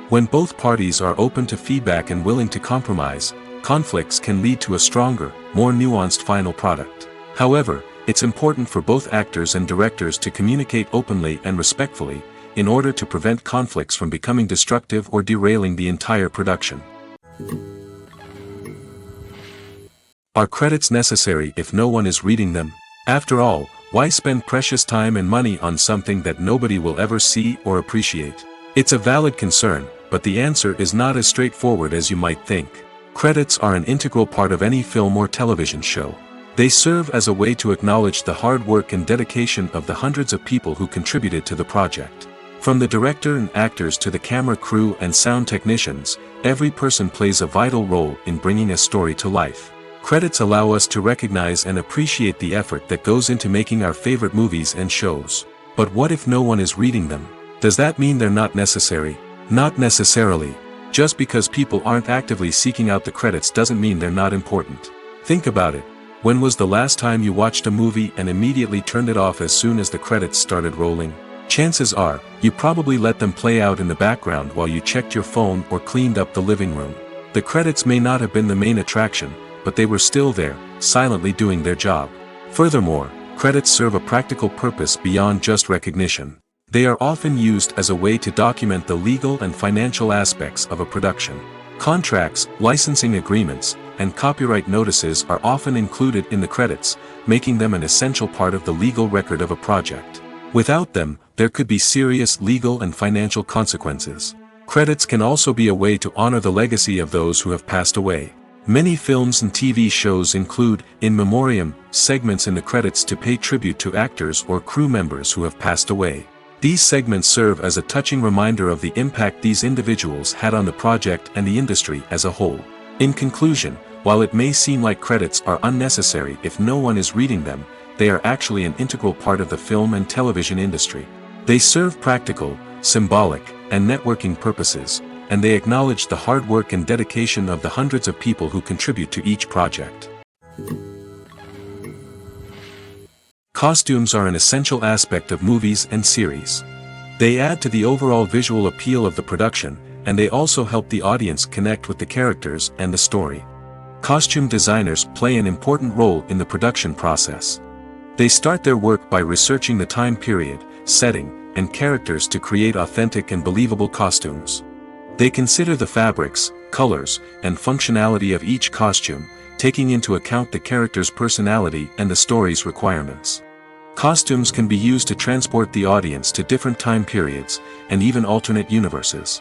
When both parties are open to feedback and willing to compromise, conflicts can lead to a stronger, more nuanced final product. However, it's important for both actors and directors to communicate openly and respectfully, in order to prevent conflicts from becoming destructive or derailing the entire production. Are credits necessary if no one is reading them? After all, why spend precious time and money on something that nobody will ever see or appreciate? It's a valid concern, but the answer is not as straightforward as you might think. Credits are an integral part of any film or television show. They serve as a way to acknowledge the hard work and dedication of the hundreds of people who contributed to the project. From the director and actors to the camera crew and sound technicians, every person plays a vital role in bringing a story to life. Credits allow us to recognize and appreciate the effort that goes into making our favorite movies and shows. But what if no one is reading them? Does that mean they're not necessary? Not necessarily. Just because people aren't actively seeking out the credits doesn't mean they're not important. Think about it. When was the last time you watched a movie and immediately turned it off as soon as the credits started rolling? Chances are, you probably let them play out in the background while you checked your phone or cleaned up the living room. The credits may not have been the main attraction, but they were still there, silently doing their job. Furthermore, credits serve a practical purpose beyond just recognition. They are often used as a way to document the legal and financial aspects of a production. Contracts, licensing agreements, and copyright notices are often included in the credits, making them an essential part of the legal record of a project. Without them, there could be serious legal and financial consequences. Credits can also be a way to honor the legacy of those who have passed away. Many films and TV shows include, in memoriam, segments in the credits to pay tribute to actors or crew members who have passed away. These segments serve as a touching reminder of the impact these individuals had on the project and the industry as a whole. In conclusion, while it may seem like credits are unnecessary if no one is reading them, they are actually an integral part of the film and television industry. They serve practical, symbolic, and networking purposes, and they acknowledge the hard work and dedication of the hundreds of people who contribute to each project. Costumes are an essential aspect of movies and series. They add to the overall visual appeal of the production, and they also help the audience connect with the characters and the story. Costume designers play an important role in the production process. They start their work by researching the time period, setting, and characters to create authentic and believable costumes. They consider the fabrics, colors, and functionality of each costume, taking into account the character's personality and the story's requirements. Costumes can be used to transport the audience to different time periods, and even alternate universes.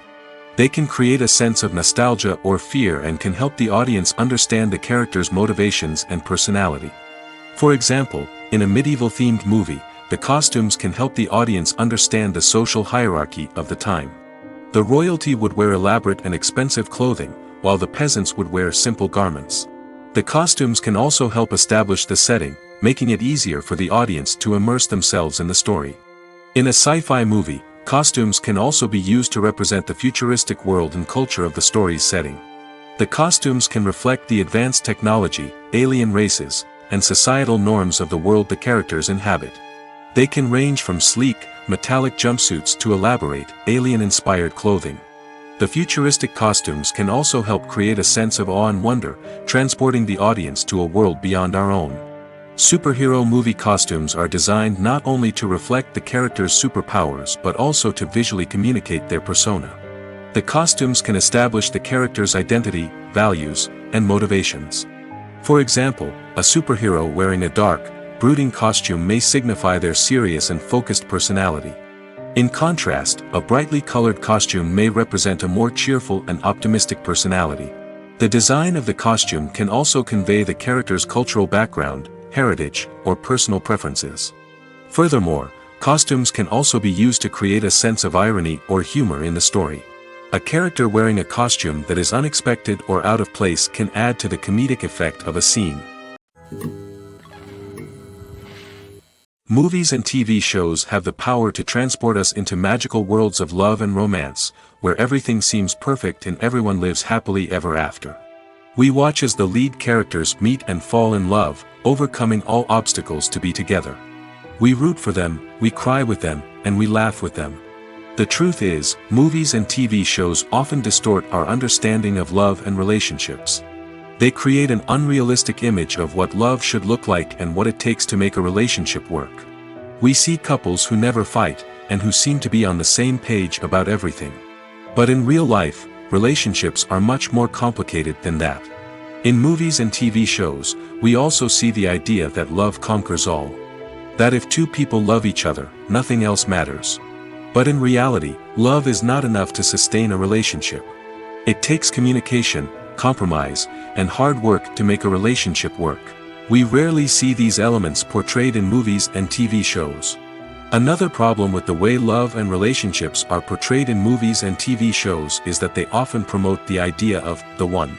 They can create a sense of nostalgia or fear and can help the audience understand the character's motivations and personality. For example, in a medieval-themed movie, the costumes can help the audience understand the social hierarchy of the time. The royalty would wear elaborate and expensive clothing, while the peasants would wear simple garments. The costumes can also help establish the setting, making it easier for the audience to immerse themselves in the story. In a sci-fi movie, costumes can also be used to represent the futuristic world and culture of the story's setting. The costumes can reflect the advanced technology, alien races, and societal norms of the world the characters inhabit. They can range from sleek, metallic jumpsuits to elaborate, alien-inspired clothing. The futuristic costumes can also help create a sense of awe and wonder, transporting the audience to a world beyond our own. Superhero movie costumes are designed not only to reflect the character's superpowers but also to visually communicate their persona. The costumes can establish the character's identity, values, and motivations. For example, a superhero wearing a dark, brooding costume may signify their serious and focused personality. In contrast, a brightly colored costume may represent a more cheerful and optimistic personality. The design of the costume can also convey the character's cultural background, heritage, or personal preferences. Furthermore, costumes can also be used to create a sense of irony or humor in the story. A character wearing a costume that is unexpected or out of place can add to the comedic effect of a scene. Movies and TV shows have the power to transport us into magical worlds of love and romance, where everything seems perfect and everyone lives happily ever after. We watch as the lead characters meet and fall in love, overcoming all obstacles to be together. We root for them, we cry with them, and we laugh with them. The truth is, movies and TV shows often distort our understanding of love and relationships. They create an unrealistic image of what love should look like and what it takes to make a relationship work. We see couples who never fight, and who seem to be on the same page about everything. But in real life, relationships are much more complicated than that. In movies and TV shows, we also see the idea that love conquers all. That if two people love each other, nothing else matters. But in reality, love is not enough to sustain a relationship. It takes communication, compromise, and hard work to make a relationship work. We rarely see these elements portrayed in movies and TV shows. Another problem with the way love and relationships are portrayed in movies and TV shows is that they often promote the idea of the one.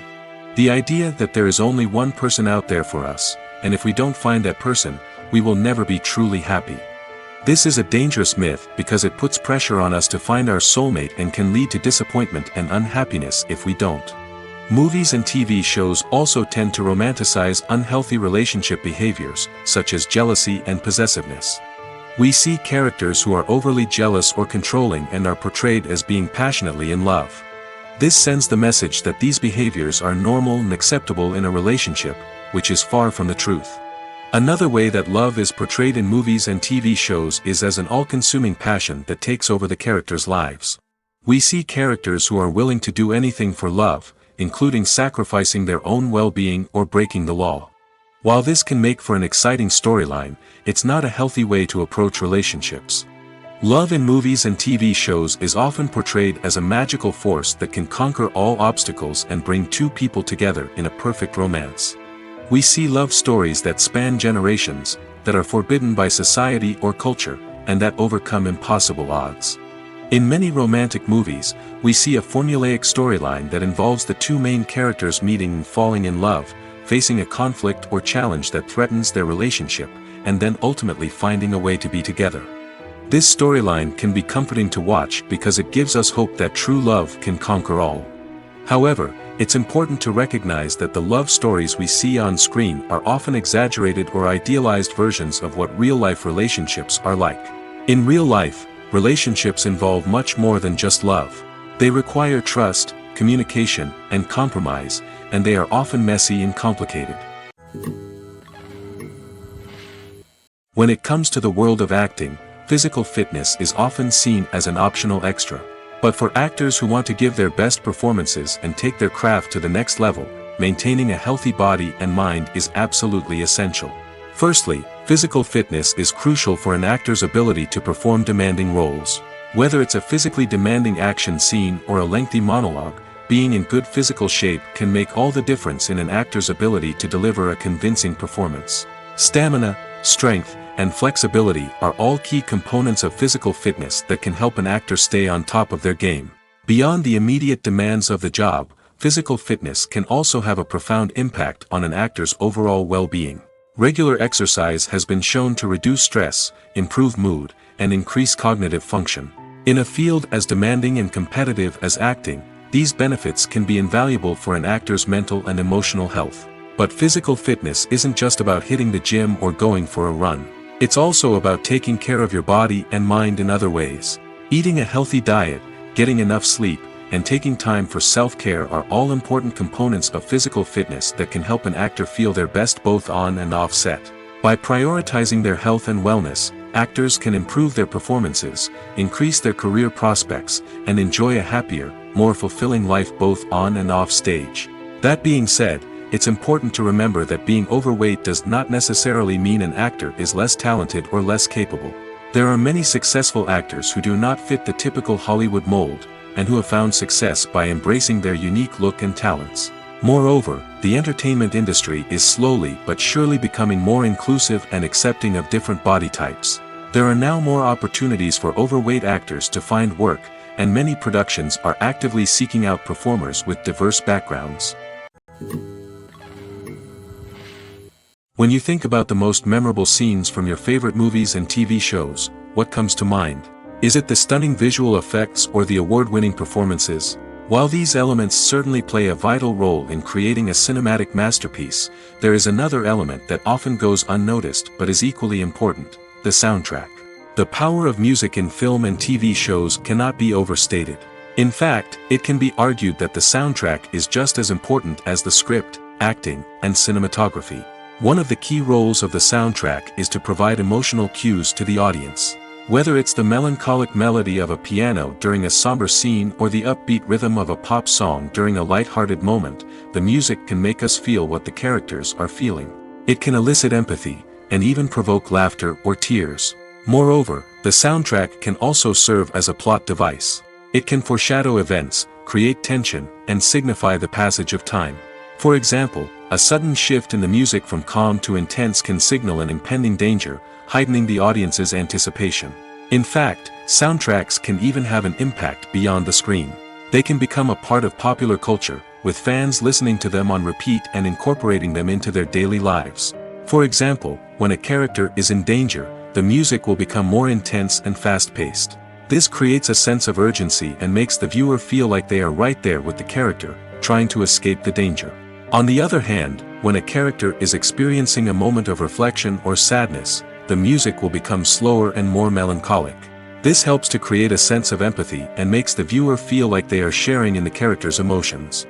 The idea that there is only one person out there for us, and if we don't find that person, we will never be truly happy. This is a dangerous myth because it puts pressure on us to find our soulmate and can lead to disappointment and unhappiness if we don't. Movies and TV shows also tend to romanticize unhealthy relationship behaviors, such as jealousy and possessiveness. We see characters who are overly jealous or controlling and are portrayed as being passionately in love. This sends the message that these behaviors are normal and acceptable in a relationship, which is far from the truth. Another way that love is portrayed in movies and TV shows is as an all-consuming passion that takes over the characters' lives. We see characters who are willing to do anything for love, including sacrificing their own well-being or breaking the law. While this can make for an exciting storyline, it's not a healthy way to approach relationships. Love in movies and TV shows is often portrayed as a magical force that can conquer all obstacles and bring two people together in a perfect romance. We see love stories that span generations, that are forbidden by society or culture, and that overcome impossible odds. In many romantic movies, we see a formulaic storyline that involves the two main characters meeting and falling in love, facing a conflict or challenge that threatens their relationship, and then ultimately finding a way to be together. This storyline can be comforting to watch because it gives us hope that true love can conquer all. However, it's important to recognize that the love stories we see on screen are often exaggerated or idealized versions of what real-life relationships are like. In real life, relationships involve much more than just love. They require trust, communication, and compromise, and they are often messy and complicated. When it comes to the world of acting, physical fitness is often seen as an optional extra. But for actors who want to give their best performances and take their craft to the next level, maintaining a healthy body and mind is absolutely essential. Firstly, physical fitness is crucial for an actor's ability to perform demanding roles. Whether it's a physically demanding action scene or a lengthy monologue, being in good physical shape can make all the difference in an actor's ability to deliver a convincing performance. Stamina, strength, and flexibility are all key components of physical fitness that can help an actor stay on top of their game. Beyond the immediate demands of the job, physical fitness can also have a profound impact on an actor's overall well-being. Regular exercise has been shown to reduce stress, improve mood, and increase cognitive function. In a field as demanding and competitive as acting, these benefits can be invaluable for an actor's mental and emotional health. But physical fitness isn't just about hitting the gym or going for a run. It's also about taking care of your body and mind in other ways. Eating a healthy diet, getting enough sleep, and taking time for self-care are all important components of physical fitness that can help an actor feel their best both on and off set. By prioritizing their health and wellness, actors can improve their performances, increase their career prospects, and enjoy a happier, more fulfilling life both on and off stage. That being said, it's important to remember that being overweight does not necessarily mean an actor is less talented or less capable. There are many successful actors who do not fit the typical Hollywood mold, and who have found success by embracing their unique look and talents. Moreover, the entertainment industry is slowly but surely becoming more inclusive and accepting of different body types. There are now more opportunities for overweight actors to find work, and many productions are actively seeking out performers with diverse backgrounds. When you think about the most memorable scenes from your favorite movies and TV shows, what comes to mind? Is it the stunning visual effects or the award-winning performances? While these elements certainly play a vital role in creating a cinematic masterpiece, there is another element that often goes unnoticed but is equally important: the soundtrack. The power of music in film and TV shows cannot be overstated. In fact, it can be argued that the soundtrack is just as important as the script, acting, and cinematography. One of the key roles of the soundtrack is to provide emotional cues to the audience. Whether it's the melancholic melody of a piano during a somber scene or the upbeat rhythm of a pop song during a light-hearted moment, the music can make us feel what the characters are feeling. It can elicit empathy, and even provoke laughter or tears. Moreover, the soundtrack can also serve as a plot device. It can foreshadow events, create tension, and signify the passage of time. For example, a sudden shift in the music from calm to intense can signal an impending danger, heightening the audience's anticipation. In fact, soundtracks can even have an impact beyond the screen. They can become a part of popular culture, with fans listening to them on repeat and incorporating them into their daily lives. For example, when a character is in danger, the music will become more intense and fast-paced. This creates a sense of urgency and makes the viewer feel like they are right there with the character, trying to escape the danger. On the other hand, when a character is experiencing a moment of reflection or sadness, the music will become slower and more melancholic. This helps to create a sense of empathy and makes the viewer feel like they are sharing in the character's emotions.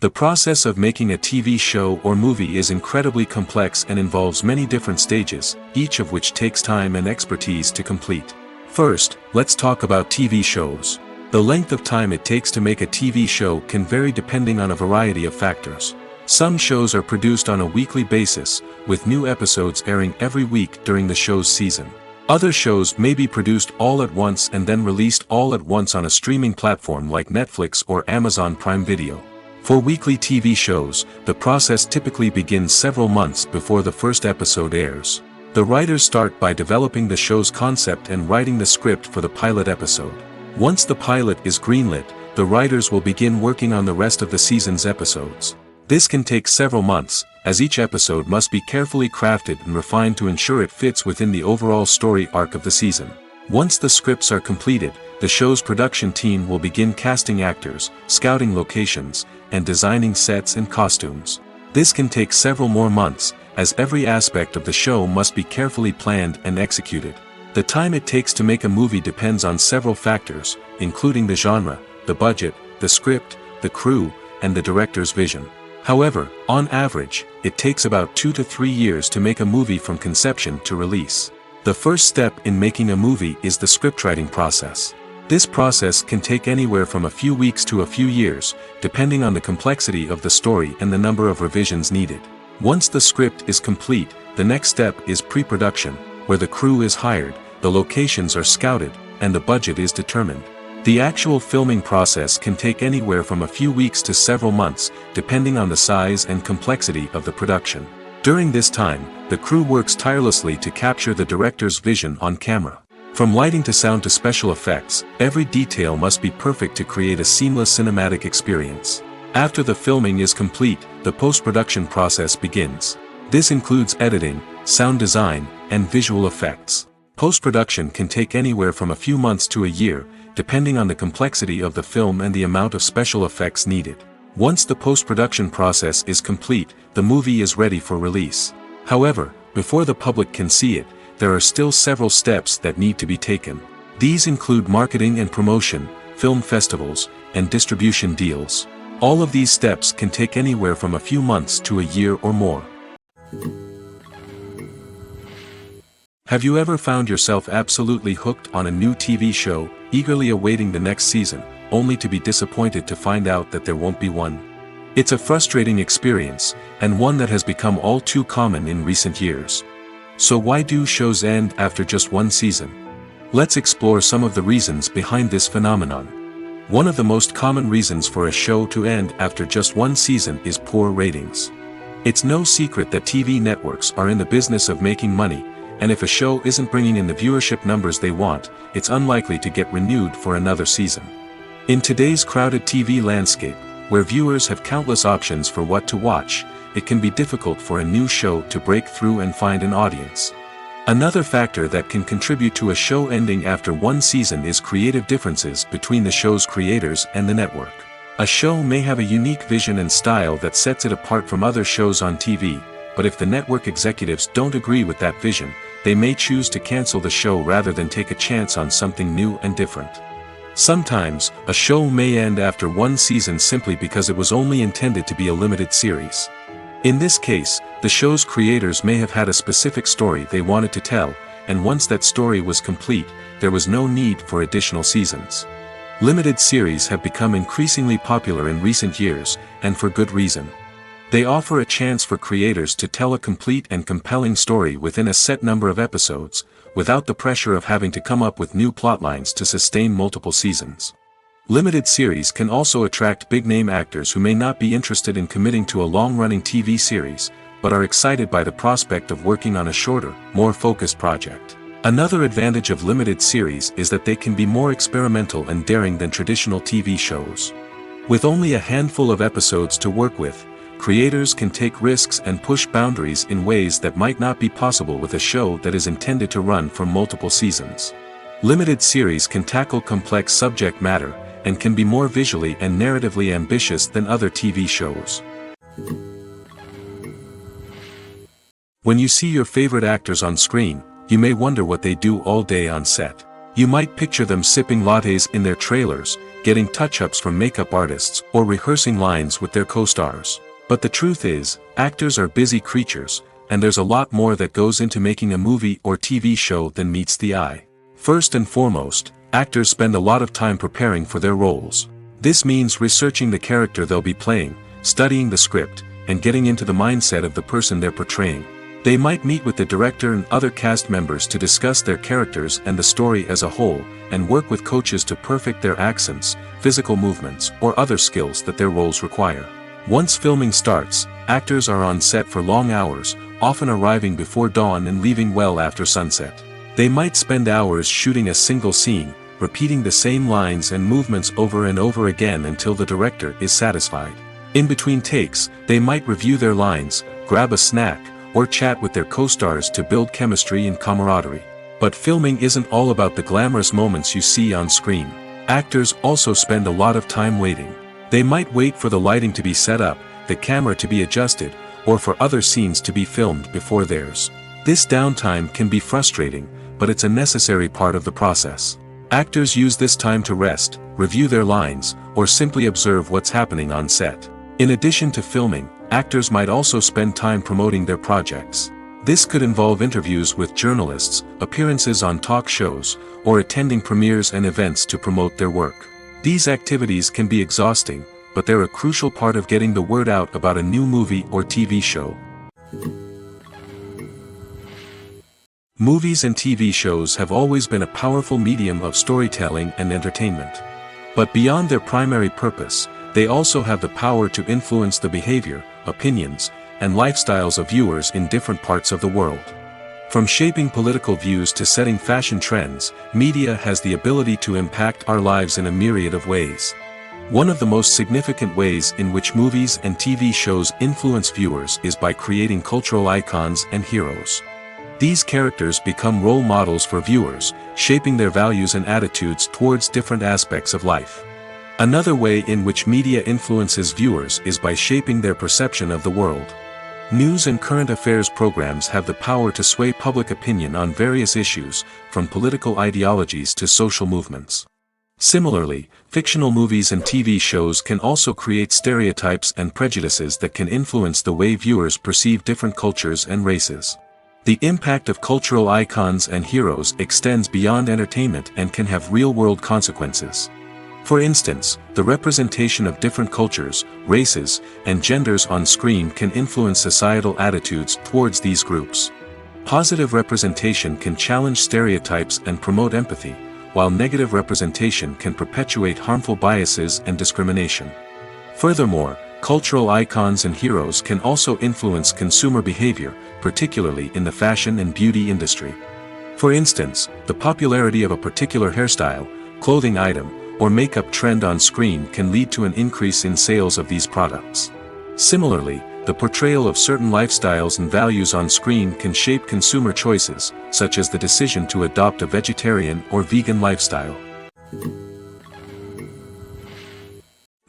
The process of making a TV show or movie is incredibly complex and involves many different stages, each of which takes time and expertise to complete. First, let's talk about TV shows. The length of time it takes to make a TV show can vary depending on a variety of factors. Some shows are produced on a weekly basis, with new episodes airing every week during the show's season. Other shows may be produced all at once and then released all at once on a streaming platform like Netflix or Amazon Prime Video. For weekly TV shows, the process typically begins several months before the first episode airs. The writers start by developing the show's concept and writing the script for the pilot episode. Once the pilot is greenlit, the writers will begin working on the rest of the season's episodes. This can take several months, as each episode must be carefully crafted and refined to ensure it fits within the overall story arc of the season. Once the scripts are completed, the show's production team will begin casting actors, scouting locations, and designing sets and costumes. This can take several more months, as every aspect of the show must be carefully planned and executed. The time it takes to make a movie depends on several factors, including the genre, the budget, the script, the crew, and the director's vision. However, on average, it takes about 2 to 3 years to make a movie from conception to release. The first step in making a movie is the scriptwriting process. This process can take anywhere from a few weeks to a few years, depending on the complexity of the story and the number of revisions needed. Once the script is complete, the next step is pre-production, where the crew is hired, the locations are scouted, and the budget is determined. The actual filming process can take anywhere from a few weeks to several months, depending on the size and complexity of the production. During this time, the crew works tirelessly to capture the director's vision on camera. From lighting to sound to special effects, every detail must be perfect to create a seamless cinematic experience. After the filming is complete, the post-production process begins. This includes editing, sound design, and visual effects. Post-production can take anywhere from a few months to a year, depending on the complexity of the film and the amount of special effects needed. Once the post-production process is complete, the movie is ready for release. However, before the public can see it, there are still several steps that need to be taken. These include marketing and promotion, film festivals, and distribution deals. All of these steps can take anywhere from a few months to a year or more. Have you ever found yourself absolutely hooked on a new TV show, eagerly awaiting the next season, only to be disappointed to find out that there won't be one? It's a frustrating experience, and one that has become all too common in recent years. So why do shows end after just one season? Let's explore some of the reasons behind this phenomenon. One of the most common reasons for a show to end after just one season is poor ratings. It's no secret that TV networks are in the business of making money, and if a show isn't bringing in the viewership numbers they want, it's unlikely to get renewed for another season. In today's crowded TV landscape, where viewers have countless options for what to watch, it can be difficult for a new show to break through and find an audience. Another factor that can contribute to a show ending after one season is creative differences between the show's creators and the network. A show may have a unique vision and style that sets it apart from other shows on TV, but if the network executives don't agree with that vision, they may choose to cancel the show rather than take a chance on something new and different. Sometimes, a show may end after one season simply because it was only intended to be a limited series. In this case, the show's creators may have had a specific story they wanted to tell, and once that story was complete, there was no need for additional seasons. Limited series have become increasingly popular in recent years, and for good reason. They offer a chance for creators to tell a complete and compelling story within a set number of episodes, without the pressure of having to come up with new plotlines to sustain multiple seasons. Limited series can also attract big-name actors who may not be interested in committing to a long-running TV series, but are excited by the prospect of working on a shorter, more focused project. Another advantage of limited series is that they can be more experimental and daring than traditional TV shows. With only a handful of episodes to work with, creators can take risks and push boundaries in ways that might not be possible with a show that is intended to run for multiple seasons. Limited series can tackle complex subject matter, and can be more visually and narratively ambitious than other TV shows. When you see your favorite actors on screen, you may wonder what they do all day on set. You might picture them sipping lattes in their trailers, getting touch-ups from makeup artists, or rehearsing lines with their co-stars. But the truth is, actors are busy creatures, and there's a lot more that goes into making a movie or TV show than meets the eye. First and foremost, actors spend a lot of time preparing for their roles. This means researching the character they'll be playing, studying the script, and getting into the mindset of the person they're portraying. They might meet with the director and other cast members to discuss their characters and the story as a whole, and work with coaches to perfect their accents, physical movements, or other skills that their roles require. Once filming starts, actors are on set for long hours, often arriving before dawn and leaving well after sunset. They might spend hours shooting a single scene, repeating the same lines and movements over and over again until the director is satisfied. In between takes, they might review their lines, grab a snack, or chat with their co-stars to build chemistry and camaraderie. But filming isn't all about the glamorous moments you see on screen. Actors also spend a lot of time waiting. They might wait for the lighting to be set up, the camera to be adjusted, or for other scenes to be filmed before theirs. This downtime can be frustrating, but it's a necessary part of the process. Actors use this time to rest, review their lines, or simply observe what's happening on set. In addition to filming, actors might also spend time promoting their projects. This could involve interviews with journalists, appearances on talk shows, or attending premieres and events to promote their work. These activities can be exhausting, but they're a crucial part of getting the word out about a new movie or TV show. Movies and TV shows have always been a powerful medium of storytelling and entertainment. But beyond their primary purpose, they also have the power to influence the behavior, opinions, and lifestyles of viewers in different parts of the world. From shaping political views to setting fashion trends, media has the ability to impact our lives in a myriad of ways. One of the most significant ways in which movies and TV shows influence viewers is by creating cultural icons and heroes. These characters become role models for viewers, shaping their values and attitudes towards different aspects of life. Another way in which media influences viewers is by shaping their perception of the world. News and current affairs programs have the power to sway public opinion on various issues, from political ideologies to social movements. Similarly, fictional movies and TV shows can also create stereotypes and prejudices that can influence the way viewers perceive different cultures and races. The impact of cultural icons and heroes extends beyond entertainment and can have real-world consequences. For instance, the representation of different cultures, races, and genders on screen can influence societal attitudes towards these groups. Positive representation can challenge stereotypes and promote empathy, while negative representation can perpetuate harmful biases and discrimination. Furthermore, cultural icons and heroes can also influence consumer behavior, particularly in the fashion and beauty industry. For instance, the popularity of a particular hairstyle, clothing item, or makeup trend on screen can lead to an increase in sales of these products. Similarly, the portrayal of certain lifestyles and values on screen can shape consumer choices, such as the decision to adopt a vegetarian or vegan lifestyle.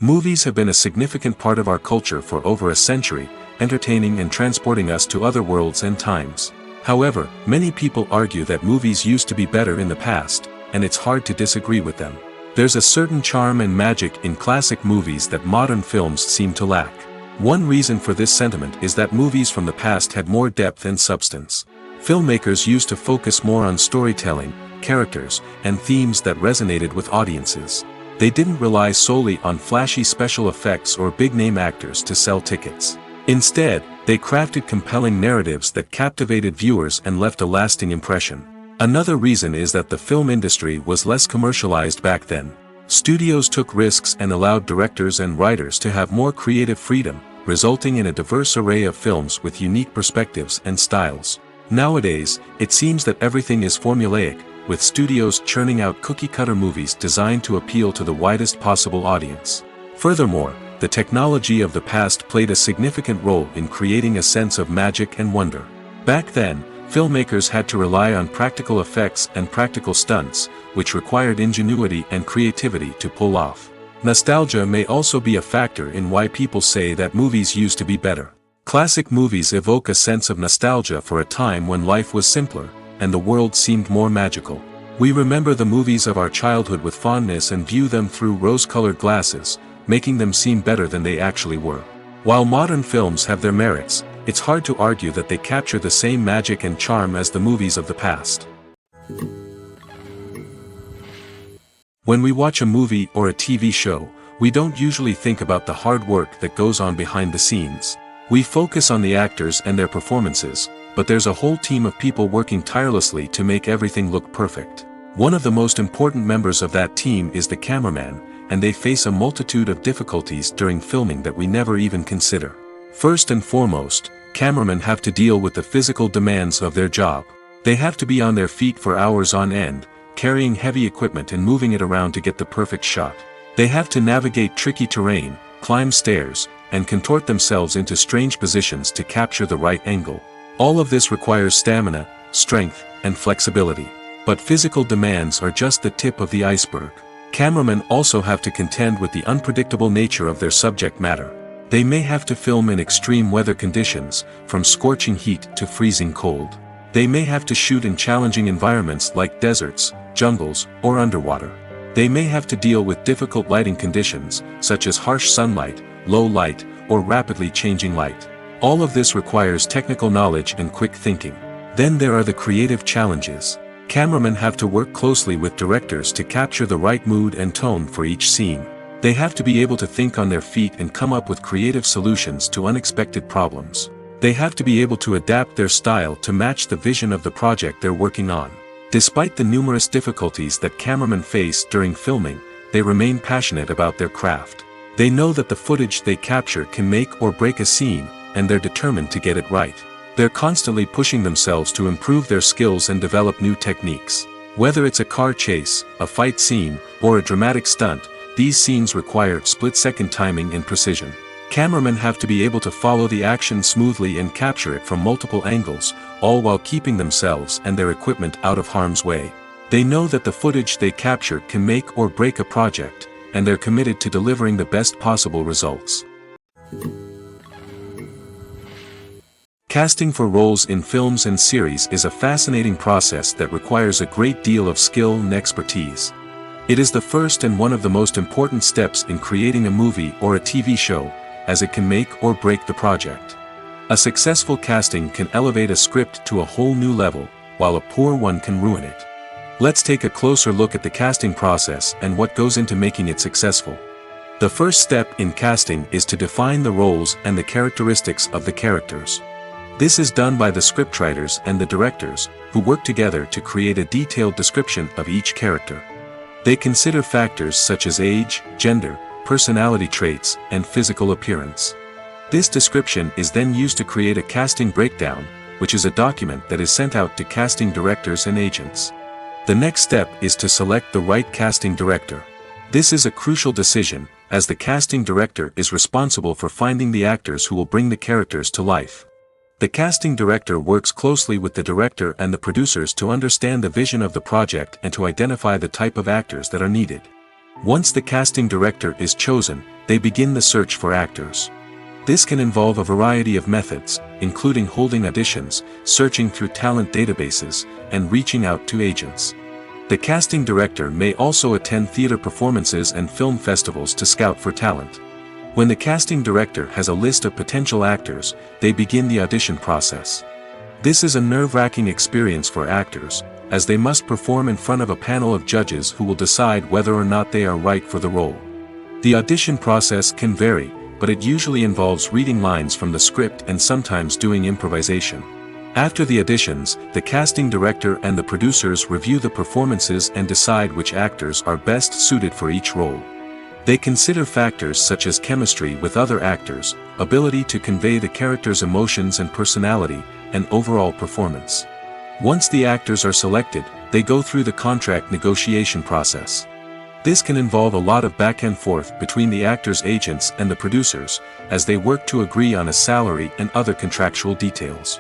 Movies have been a significant part of our culture for over a century, entertaining and transporting us to other worlds and times. However, many people argue that movies used to be better in the past, and it's hard to disagree with them. There's a certain charm and magic in classic movies that modern films seem to lack. One reason for this sentiment is that movies from the past had more depth and substance. Filmmakers used to focus more on storytelling, characters, and themes that resonated with audiences. They didn't rely solely on flashy special effects or big-name actors to sell tickets. Instead, they crafted compelling narratives that captivated viewers and left a lasting impression. Another reason is that the film industry was less commercialized back then. Studios took risks and allowed directors and writers to have more creative freedom, resulting in a diverse array of films with unique perspectives and styles. Nowadays, it seems that everything is formulaic, with studios churning out cookie-cutter movies designed to appeal to the widest possible audience. Furthermore, the technology of the past played a significant role in creating a sense of magic and wonder. Back then, filmmakers had to rely on practical effects and practical stunts, which required ingenuity and creativity to pull off. Nostalgia may also be a factor in why people say that movies used to be better. Classic movies evoke a sense of nostalgia for a time when life was simpler, and the world seemed more magical. We remember the movies of our childhood with fondness and view them through rose-colored glasses, making them seem better than they actually were. While modern films have their merits, it's hard to argue that they capture the same magic and charm as the movies of the past. When we watch a movie or a TV show, we don't usually think about the hard work that goes on behind the scenes. We focus on the actors and their performances, but there's a whole team of people working tirelessly to make everything look perfect. One of the most important members of that team is the cameraman, and they face a multitude of difficulties during filming that we never even consider. First and foremost, cameramen have to deal with the physical demands of their job. They have to be on their feet for hours on end, carrying heavy equipment and moving it around to get the perfect shot. They have to navigate tricky terrain, climb stairs, and contort themselves into strange positions to capture the right angle. All of this requires stamina, strength, and flexibility. But physical demands are just the tip of the iceberg. Cameramen also have to contend with the unpredictable nature of their subject matter. They may have to film in extreme weather conditions, from scorching heat to freezing cold. They may have to shoot in challenging environments like deserts, jungles, or underwater. They may have to deal with difficult lighting conditions, such as harsh sunlight, low light, or rapidly changing light. All of this requires technical knowledge and quick thinking. Then there are the creative challenges. Cameramen have to work closely with directors to capture the right mood and tone for each scene. They have to be able to think on their feet and come up with creative solutions to unexpected problems. They have to be able to adapt their style to match the vision of the project they're working on. Despite the numerous difficulties that cameramen face during filming, they remain passionate about their craft. They know that the footage they capture can make or break a scene, and they're determined to get it right. They're constantly pushing themselves to improve their skills and develop new techniques. Whether it's a car chase, a fight scene, or a dramatic stunt, these scenes require split-second timing and precision. Cameramen have to be able to follow the action smoothly and capture it from multiple angles, all while keeping themselves and their equipment out of harm's way. They know that the footage they capture can make or break a project, and they're committed to delivering the best possible results. Casting for roles in films and series is a fascinating process that requires a great deal of skill and expertise. It is the first and one of the most important steps in creating a movie or a TV show, as it can make or break the project. A successful casting can elevate a script to a whole new level, while a poor one can ruin it. Let's take a closer look at the casting process and what goes into making it successful. The first step in casting is to define the roles and the characteristics of the characters. This is done by the scriptwriters and the directors, who work together to create a detailed description of each character. They consider factors such as age, gender, personality traits, and physical appearance. This description is then used to create a casting breakdown, which is a document that is sent out to casting directors and agents. The next step is to select the right casting director. This is a crucial decision, as the casting director is responsible for finding the actors who will bring the characters to life. The casting director works closely with the director and the producers to understand the vision of the project and to identify the type of actors that are needed. Once the casting director is chosen, they begin the search for actors. This can involve a variety of methods, including holding auditions, searching through talent databases, and reaching out to agents. The casting director may also attend theater performances and film festivals to scout for talent. When the casting director has a list of potential actors, they begin the audition process. This is a nerve-wracking experience for actors, as they must perform in front of a panel of judges who will decide whether or not they are right for the role. The audition process can vary, but it usually involves reading lines from the script and sometimes doing improvisation. After the auditions, the casting director and the producers review the performances and decide which actors are best suited for each role. They consider factors such as chemistry with other actors, ability to convey the character's emotions and personality, and overall performance. Once the actors are selected, they go through the contract negotiation process. This can involve a lot of back and forth between the actors' agents and the producers, as they work to agree on a salary and other contractual details.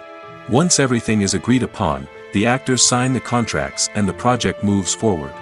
Once everything is agreed upon, the actors sign the contracts and the project moves forward.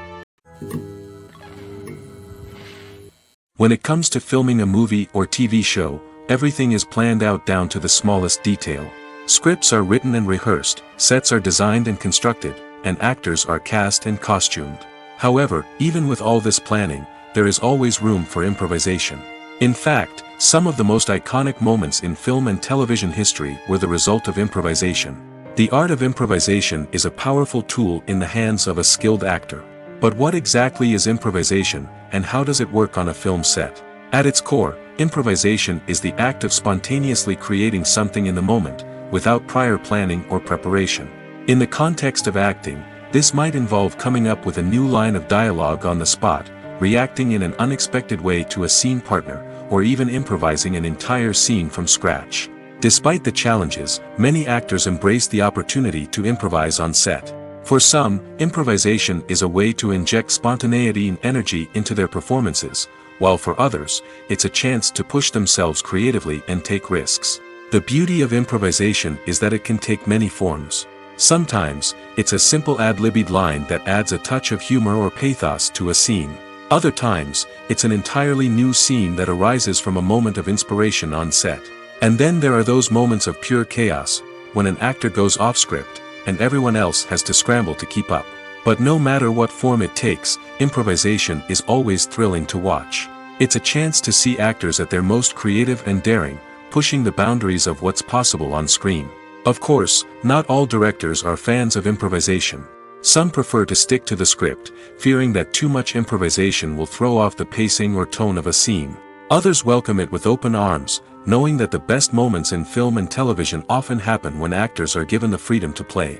When it comes to filming a movie or TV show, everything is planned out down to the smallest detail. Scripts are written and rehearsed, sets are designed and constructed, and actors are cast and costumed. However, even with all this planning, there is always room for improvisation. In fact, some of the most iconic moments in film and television history were the result of improvisation. The art of improvisation is a powerful tool in the hands of a skilled actor. But what exactly is improvisation, and how does it work on a film set? At its core, improvisation is the act of spontaneously creating something in the moment, without prior planning or preparation. In the context of acting, this might involve coming up with a new line of dialogue on the spot, reacting in an unexpected way to a scene partner, or even improvising an entire scene from scratch. Despite the challenges, many actors embrace the opportunity to improvise on set. For some, improvisation is a way to inject spontaneity and energy into their performances, while for others, it's a chance to push themselves creatively and take risks. The beauty of improvisation is that it can take many forms. Sometimes, it's a simple ad-libbed line that adds a touch of humor or pathos to a scene. Other times, it's an entirely new scene that arises from a moment of inspiration on set. And then there are those moments of pure chaos, when an actor goes off script, and everyone else has to scramble to keep up. But no matter what form it takes, improvisation is always thrilling to watch. It's a chance to see actors at their most creative and daring, pushing the boundaries of what's possible on screen. Of course, not all directors are fans of improvisation. Some prefer to stick to the script, fearing that too much improvisation will throw off the pacing or tone of a scene. Others welcome it with open arms, knowing that the best moments in film and television often happen when actors are given the freedom to play.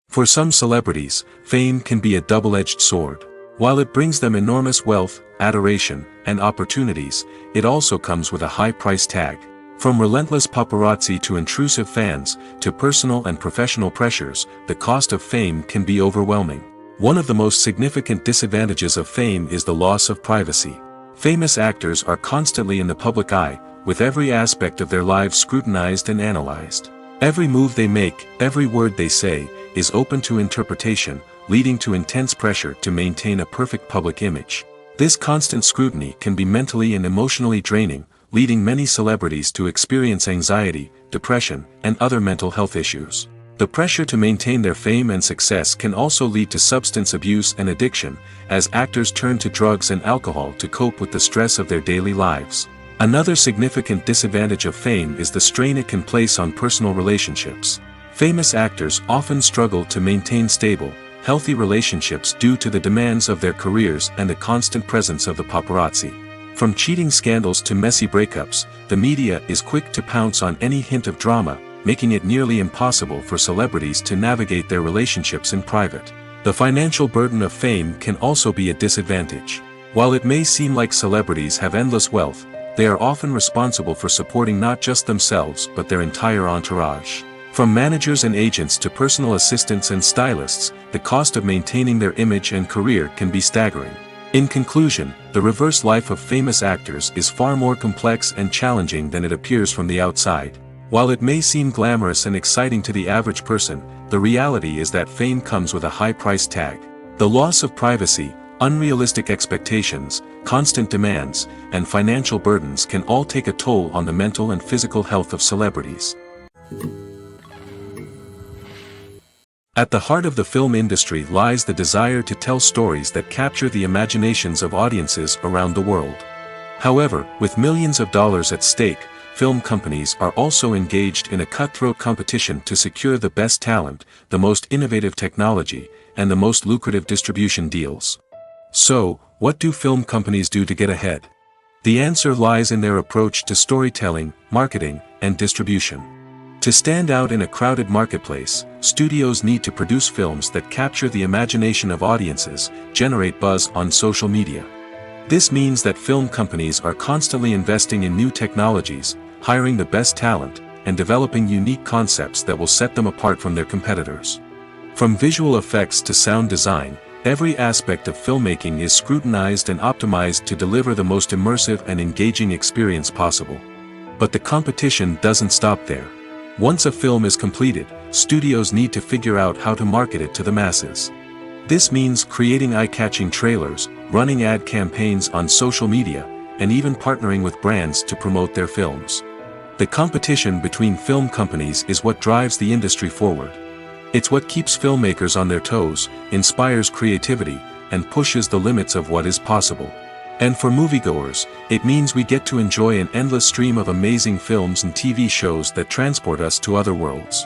For some celebrities, fame can be a double-edged sword. While it brings them enormous wealth, adoration, and opportunities, it also comes with a high price tag. From relentless paparazzi to intrusive fans, to personal and professional pressures, the cost of fame can be overwhelming. One of the most significant disadvantages of fame is the loss of privacy. Famous actors are constantly in the public eye, with every aspect of their lives scrutinized and analyzed. Every move they make, every word they say, is open to interpretation, leading to intense pressure to maintain a perfect public image. This constant scrutiny can be mentally and emotionally draining, leading many celebrities to experience anxiety, depression, and other mental health issues. The pressure to maintain their fame and success can also lead to substance abuse and addiction, as actors turn to drugs and alcohol to cope with the stress of their daily lives. Another significant disadvantage of fame is the strain it can place on personal relationships. Famous actors often struggle to maintain stable, healthy relationships due to the demands of their careers and the constant presence of the paparazzi. From cheating scandals to messy breakups, the media is quick to pounce on any hint of drama, making it nearly impossible for celebrities to navigate their relationships in private. The financial burden of fame can also be a disadvantage. While it may seem like celebrities have endless wealth, they are often responsible for supporting not just themselves but their entire entourage. From managers and agents to personal assistants and stylists, the cost of maintaining their image and career can be staggering. In conclusion, the reverse life of famous actors is far more complex and challenging than it appears from the outside. While it may seem glamorous and exciting to the average person, the reality is that fame comes with a high price tag. The loss of privacy, unrealistic expectations, constant demands, and financial burdens can all take a toll on the mental and physical health of celebrities. At the heart of the film industry lies the desire to tell stories that capture the imaginations of audiences around the world. However, with millions of dollars at stake, film companies are also engaged in a cutthroat competition to secure the best talent, the most innovative technology, and the most lucrative distribution deals. So, what do film companies do to get ahead? The answer lies in their approach to storytelling, marketing, and distribution. To stand out in a crowded marketplace, studios need to produce films that capture the imagination of audiences, generate buzz on social media. This means that film companies are constantly investing in new technologies, hiring the best talent, and developing unique concepts that will set them apart from their competitors. From visual effects to sound design, every aspect of filmmaking is scrutinized and optimized to deliver the most immersive and engaging experience possible. But the competition doesn't stop there. Once a film is completed, studios need to figure out how to market it to the masses. This means creating eye-catching trailers, running ad campaigns on social media, and even partnering with brands to promote their films. The competition between film companies is what drives the industry forward. It's what keeps filmmakers on their toes, inspires creativity, and pushes the limits of what is possible. And for moviegoers, it means we get to enjoy an endless stream of amazing films and TV shows that transport us to other worlds.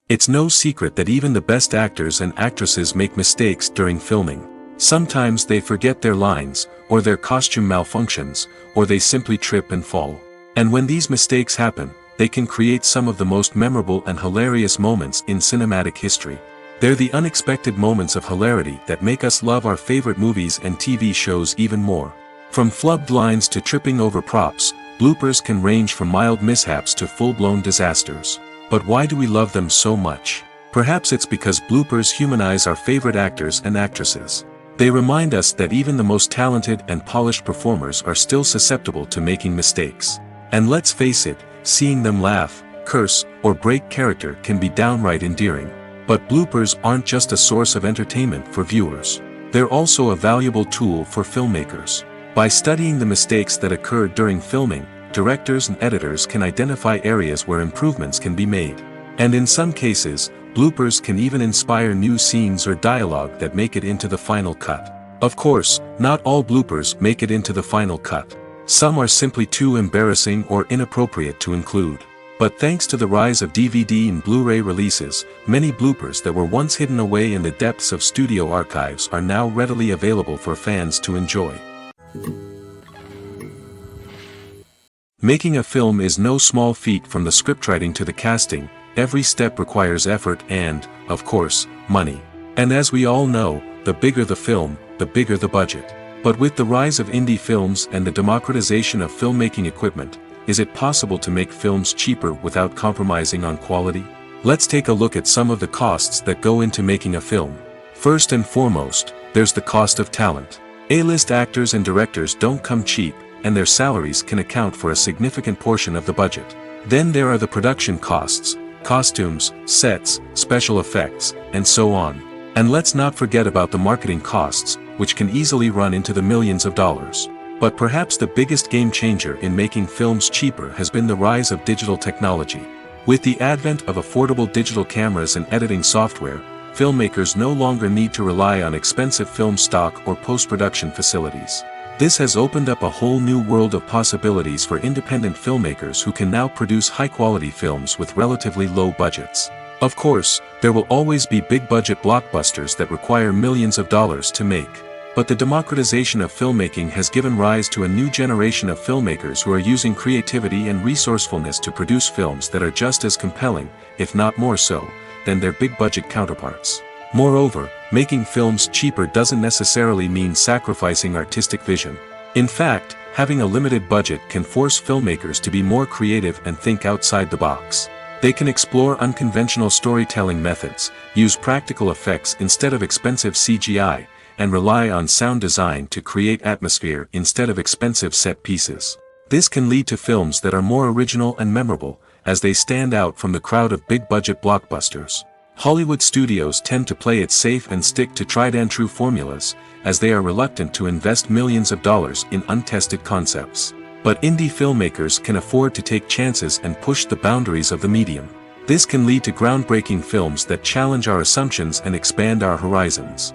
It's no secret that even the best actors and actresses make mistakes during filming. Sometimes they forget their lines, or their costume malfunctions, or they simply trip and fall. And when these mistakes happen, they can create some of the most memorable and hilarious moments in cinematic history. They're the unexpected moments of hilarity that make us love our favorite movies and TV shows even more. From flubbed lines to tripping over props, bloopers can range from mild mishaps to full-blown disasters. But why do we love them so much? Perhaps it's because bloopers humanize our favorite actors and actresses. They remind us that even the most talented and polished performers are still susceptible to making mistakes. And let's face it, seeing them laugh, curse, or break character can be downright endearing. But bloopers aren't just a source of entertainment for viewers. They're also a valuable tool for filmmakers. By studying the mistakes that occurred during filming, directors and editors can identify areas where improvements can be made. And in some cases, bloopers can even inspire new scenes or dialogue that make it into the final cut. Of course, not all bloopers make it into the final cut. Some are simply too embarrassing or inappropriate to include. But thanks to the rise of DVD and Blu-ray releases, many bloopers that were once hidden away in the depths of studio archives are now readily available for fans to enjoy. Making a film is no small feat. From the scriptwriting to the casting, every step requires effort and, of course, money. And as we all know, the bigger the film, the bigger the budget. But with the rise of indie films and the democratization of filmmaking equipment, is it possible to make films cheaper without compromising on quality? Let's take a look at some of the costs that go into making a film. First and foremost, there's the cost of talent. A-list actors and directors don't come cheap, and their salaries can account for a significant portion of the budget. Then there are the production costs, costumes, sets, special effects, and so on. And let's not forget about the marketing costs, which can easily run into the millions of dollars. But perhaps the biggest game changer in making films cheaper has been the rise of digital technology. With the advent of affordable digital cameras and editing software, filmmakers no longer need to rely on expensive film stock or post-production facilities. This has opened up a whole new world of possibilities for independent filmmakers who can now produce high-quality films with relatively low budgets. Of course, there will always be big-budget blockbusters that require millions of dollars to make. But the democratization of filmmaking has given rise to a new generation of filmmakers who are using creativity and resourcefulness to produce films that are just as compelling, if not more so, than their big-budget counterparts. Moreover, making films cheaper doesn't necessarily mean sacrificing artistic vision. In fact, having a limited budget can force filmmakers to be more creative and think outside the box. They can explore unconventional storytelling methods, use practical effects instead of expensive CGI, and rely on sound design to create atmosphere instead of expensive set pieces. This can lead to films that are more original and memorable, as they stand out from the crowd of big-budget blockbusters. Hollywood studios tend to play it safe and stick to tried-and-true formulas, as they are reluctant to invest millions of dollars in untested concepts. But indie filmmakers can afford to take chances and push the boundaries of the medium. This can lead to groundbreaking films that challenge our assumptions and expand our horizons.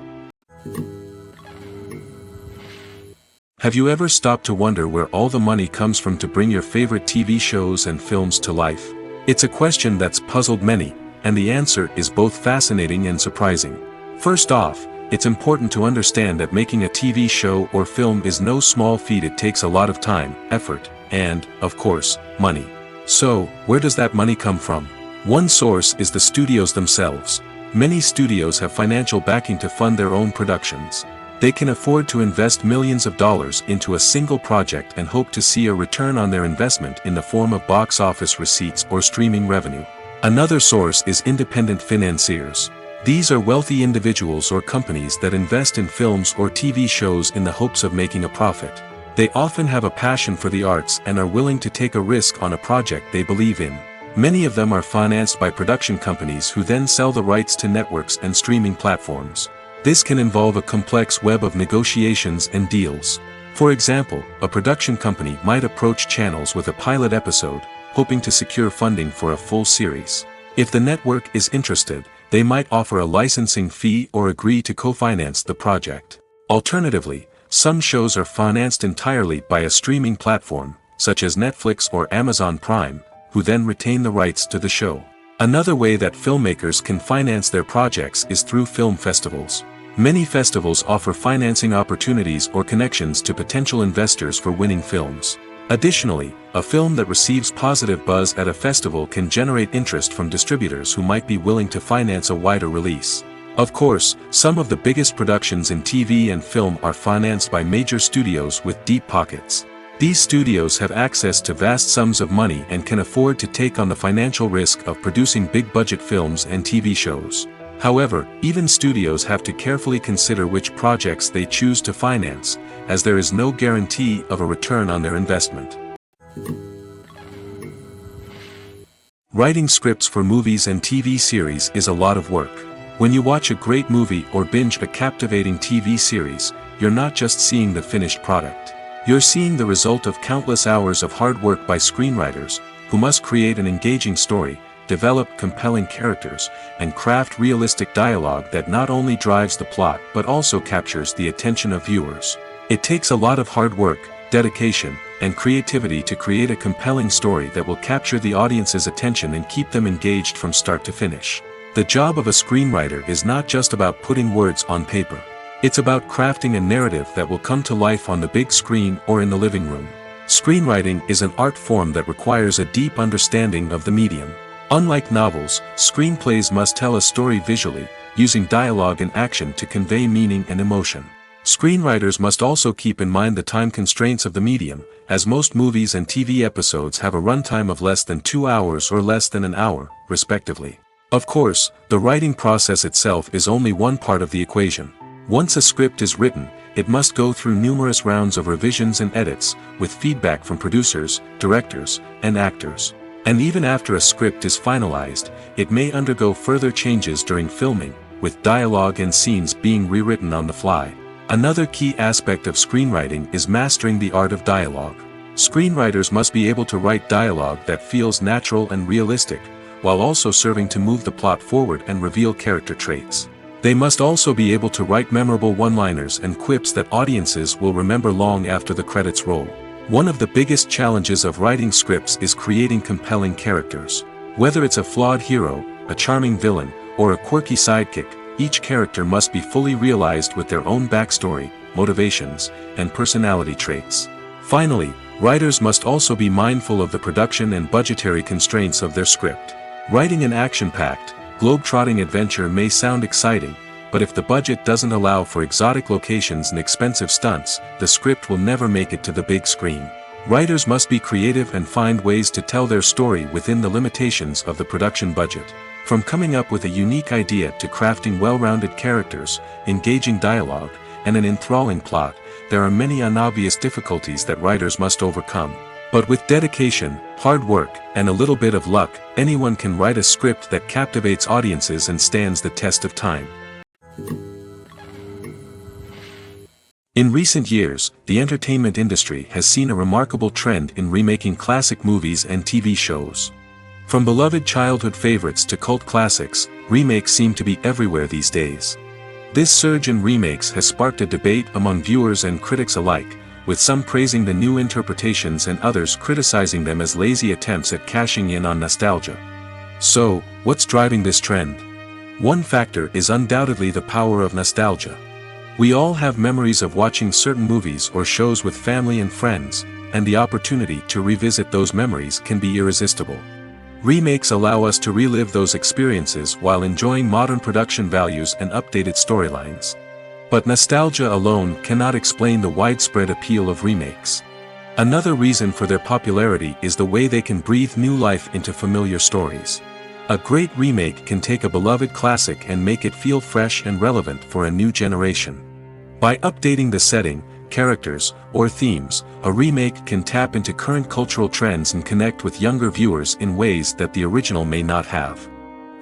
Have you ever stopped to wonder where all the money comes from to bring your favorite TV shows and films to life? It's a question that's puzzled many, and the answer is both fascinating and surprising. First off, it's important to understand that making a TV show or film is no small feat. It takes a lot of time, effort, and, of course, money. So, where does that money come from? One source is the studios themselves. Many studios have financial backing to fund their own productions. They can afford to invest millions of dollars into a single project and hope to see a return on their investment in the form of box office receipts or streaming revenue. Another source is independent financiers. These are wealthy individuals or companies that invest in films or TV shows in the hopes of making a profit. They often have a passion for the arts and are willing to take a risk on a project they believe in. Many of them are financed by production companies who then sell the rights to networks and streaming platforms. This can involve a complex web of negotiations and deals. For example, a production company might approach channels with a pilot episode, hoping to secure funding for a full series. If the network is interested, they might offer a licensing fee or agree to co-finance the project. Alternatively, some shows are financed entirely by a streaming platform, such as Netflix or Amazon Prime, who then retain the rights to the show. Another way that filmmakers can finance their projects is through film festivals. Many festivals offer financing opportunities or connections to potential investors for winning films. Additionally, a film that receives positive buzz at a festival can generate interest from distributors who might be willing to finance a wider release. Of course, some of the biggest productions in TV and film are financed by major studios with deep pockets. These studios have access to vast sums of money and can afford to take on the financial risk of producing big-budget films and TV shows. However, even studios have to carefully consider which projects they choose to finance, as there is no guarantee of a return on their investment. Writing scripts for movies and TV series is a lot of work. When you watch a great movie or binge a captivating TV series, you're not just seeing the finished product. You're seeing the result of countless hours of hard work by screenwriters, who must create an engaging story, develop compelling characters, and craft realistic dialogue that not only drives the plot but also captures the attention of viewers. It takes a lot of hard work, dedication, and creativity to create a compelling story that will capture the audience's attention and keep them engaged from start to finish. The job of a screenwriter is not just about putting words on paper. It's about crafting a narrative that will come to life on the big screen or in the living room. Screenwriting is an art form that requires a deep understanding of the medium. Unlike novels, screenplays must tell a story visually, using dialogue and action to convey meaning and emotion. Screenwriters must also keep in mind the time constraints of the medium, as most movies and TV episodes have a runtime of less than 2 hours or less than an hour, respectively. Of course, the writing process itself is only one part of the equation. Once a script is written, it must go through numerous rounds of revisions and edits, with feedback from producers, directors, and actors. And even after a script is finalized, it may undergo further changes during filming, with dialogue and scenes being rewritten on the fly. Another key aspect of screenwriting is mastering the art of dialogue. Screenwriters must be able to write dialogue that feels natural and realistic, while also serving to move the plot forward and reveal character traits. They must also be able to write memorable one-liners and quips that audiences will remember long after the credits roll. One of the biggest challenges of writing scripts is creating compelling characters. Whether it's a flawed hero, a charming villain, or a quirky sidekick, each character must be fully realized with their own backstory, motivations, and personality traits. Finally, writers must also be mindful of the production and budgetary constraints of their script. Writing an action-packed, globe-trotting adventure may sound exciting, but if the budget doesn't allow for exotic locations and expensive stunts, the script will never make it to the big screen. Writers must be creative and find ways to tell their story within the limitations of the production budget. From coming up with a unique idea to crafting well-rounded characters, engaging dialogue, and an enthralling plot, there are many unobvious difficulties that writers must overcome. But with dedication, hard work, and a little bit of luck, anyone can write a script that captivates audiences and stands the test of time. In recent years, the entertainment industry has seen a remarkable trend in remaking classic movies and TV shows. From beloved childhood favorites to cult classics, remakes seem to be everywhere these days. This surge in remakes has sparked a debate among viewers and critics alike, with some praising the new interpretations and others criticizing them as lazy attempts at cashing in on nostalgia. So, what's driving this trend? One factor is undoubtedly the power of nostalgia. We all have memories of watching certain movies or shows with family and friends, and the opportunity to revisit those memories can be irresistible. Remakes allow us to relive those experiences while enjoying modern production values and updated storylines. But nostalgia alone cannot explain the widespread appeal of remakes. Another reason for their popularity is the way they can breathe new life into familiar stories. A great remake can take a beloved classic and make it feel fresh and relevant for a new generation. By updating the setting, characters, or themes, a remake can tap into current cultural trends and connect with younger viewers in ways that the original may not have.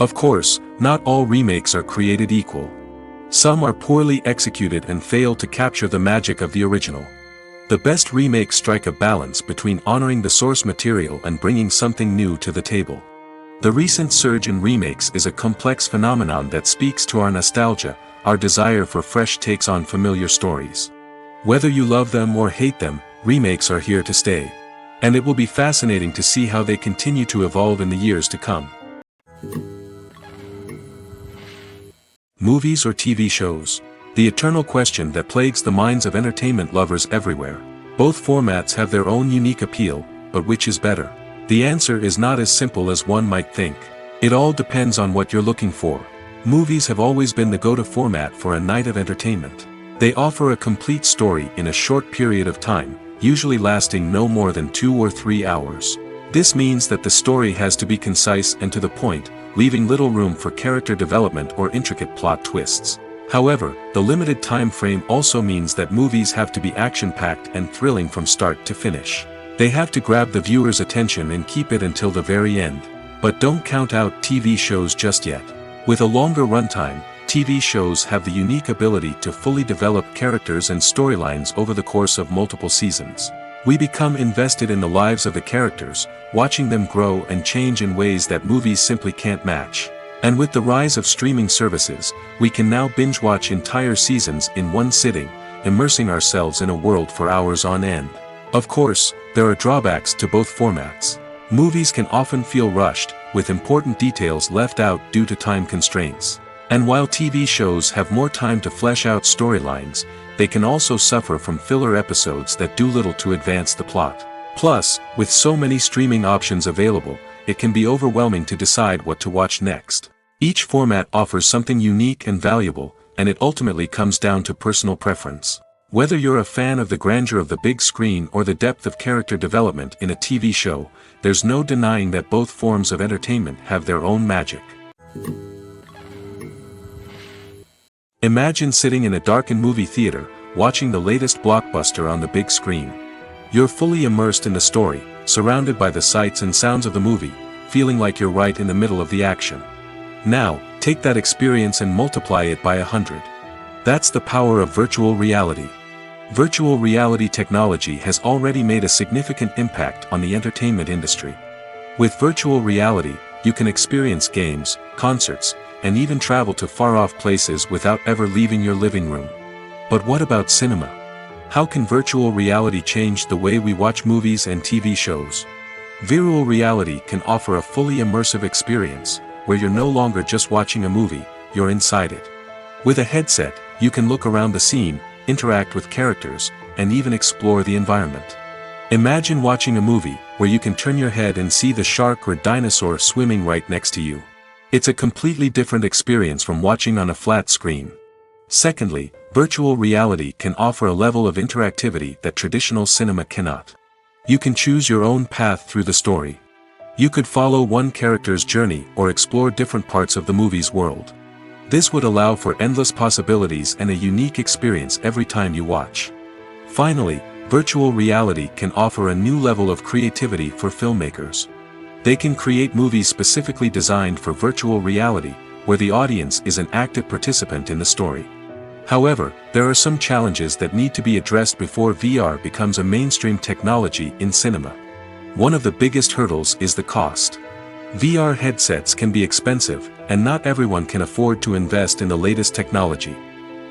Of course, not all remakes are created equal. Some are poorly executed and fail to capture the magic of the original. The best remakes strike a balance between honoring the source material and bringing something new to the table. The recent surge in remakes is a complex phenomenon that speaks to our nostalgia, our desire for fresh takes on familiar stories. Whether you love them or hate them, remakes are here to stay. And it will be fascinating to see how they continue to evolve in the years to come. Movies or TV shows? The eternal question that plagues the minds of entertainment lovers everywhere. Both formats have their own unique appeal, but which is better? The answer is not as simple as one might think. It all depends on what you're looking for. Movies have always been the go-to format for a night of entertainment. They offer a complete story in a short period of time, usually lasting no more than 2 or 3 hours. This means that the story has to be concise and to the point, leaving little room for character development or intricate plot twists. However, the limited time frame also means that movies have to be action-packed and thrilling from start to finish. They have to grab the viewer's attention and keep it until the very end. But don't count out TV shows just yet. With a longer runtime, TV shows have the unique ability to fully develop characters and storylines over the course of multiple seasons. We become invested in the lives of the characters, watching them grow and change in ways that movies simply can't match. And with the rise of streaming services, we can now binge-watch entire seasons in one sitting, immersing ourselves in a world for hours on end. Of course, there are drawbacks to both formats. Movies can often feel rushed, with important details left out due to time constraints. And while TV shows have more time to flesh out storylines, they can also suffer from filler episodes that do little to advance the plot. Plus, with so many streaming options available, it can be overwhelming to decide what to watch next. Each format offers something unique and valuable, and it ultimately comes down to personal preference. Whether you're a fan of the grandeur of the big screen or the depth of character development in a TV show, there's no denying that both forms of entertainment have their own magic. Imagine sitting in a darkened movie theater, watching the latest blockbuster on the big screen. You're fully immersed in the story, surrounded by the sights and sounds of the movie, feeling like you're right in the middle of the action. Now, take that experience and multiply it by 100. That's the power of virtual reality. Virtual reality technology has already made a significant impact on the entertainment industry. With virtual reality, you can experience games, concerts, and even travel to far-off places without ever leaving your living room. But what about cinema? How can virtual reality change the way we watch movies and TV shows? Virtual reality can offer a fully immersive experience, where you're no longer just watching a movie, you're inside it. With a headset, you can look around the scene, interact with characters, and even explore the environment. Imagine watching a movie where you can turn your head and see the shark or dinosaur swimming right next to you. It's a completely different experience from watching on a flat screen. Secondly, virtual reality can offer a level of interactivity that traditional cinema cannot. You can choose your own path through the story. You could follow one character's journey or explore different parts of the movie's world. This would allow for endless possibilities and a unique experience every time you watch. Finally, virtual reality can offer a new level of creativity for filmmakers. They can create movies specifically designed for virtual reality, where the audience is an active participant in the story. However, there are some challenges that need to be addressed before VR becomes a mainstream technology in cinema. One of the biggest hurdles is the cost. VR headsets can be expensive, and not everyone can afford to invest in the latest technology.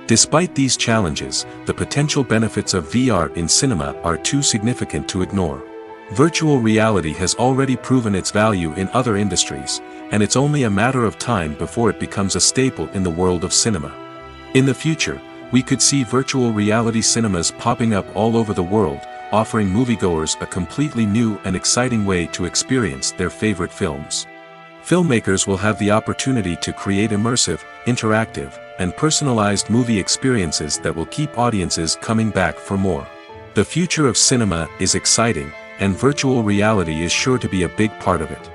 Despite these challenges, the potential benefits of VR in cinema are too significant to ignore. Virtual reality has already proven its value in other industries, and it's only a matter of time before it becomes a staple in the world of cinema. In the future, we could see virtual reality cinemas popping up all over the world, offering moviegoers a completely new and exciting way to experience their favorite films. Filmmakers will have the opportunity to create immersive, interactive, and personalized movie experiences that will keep audiences coming back for more. The future of cinema is exciting, and virtual reality is sure to be a big part of it.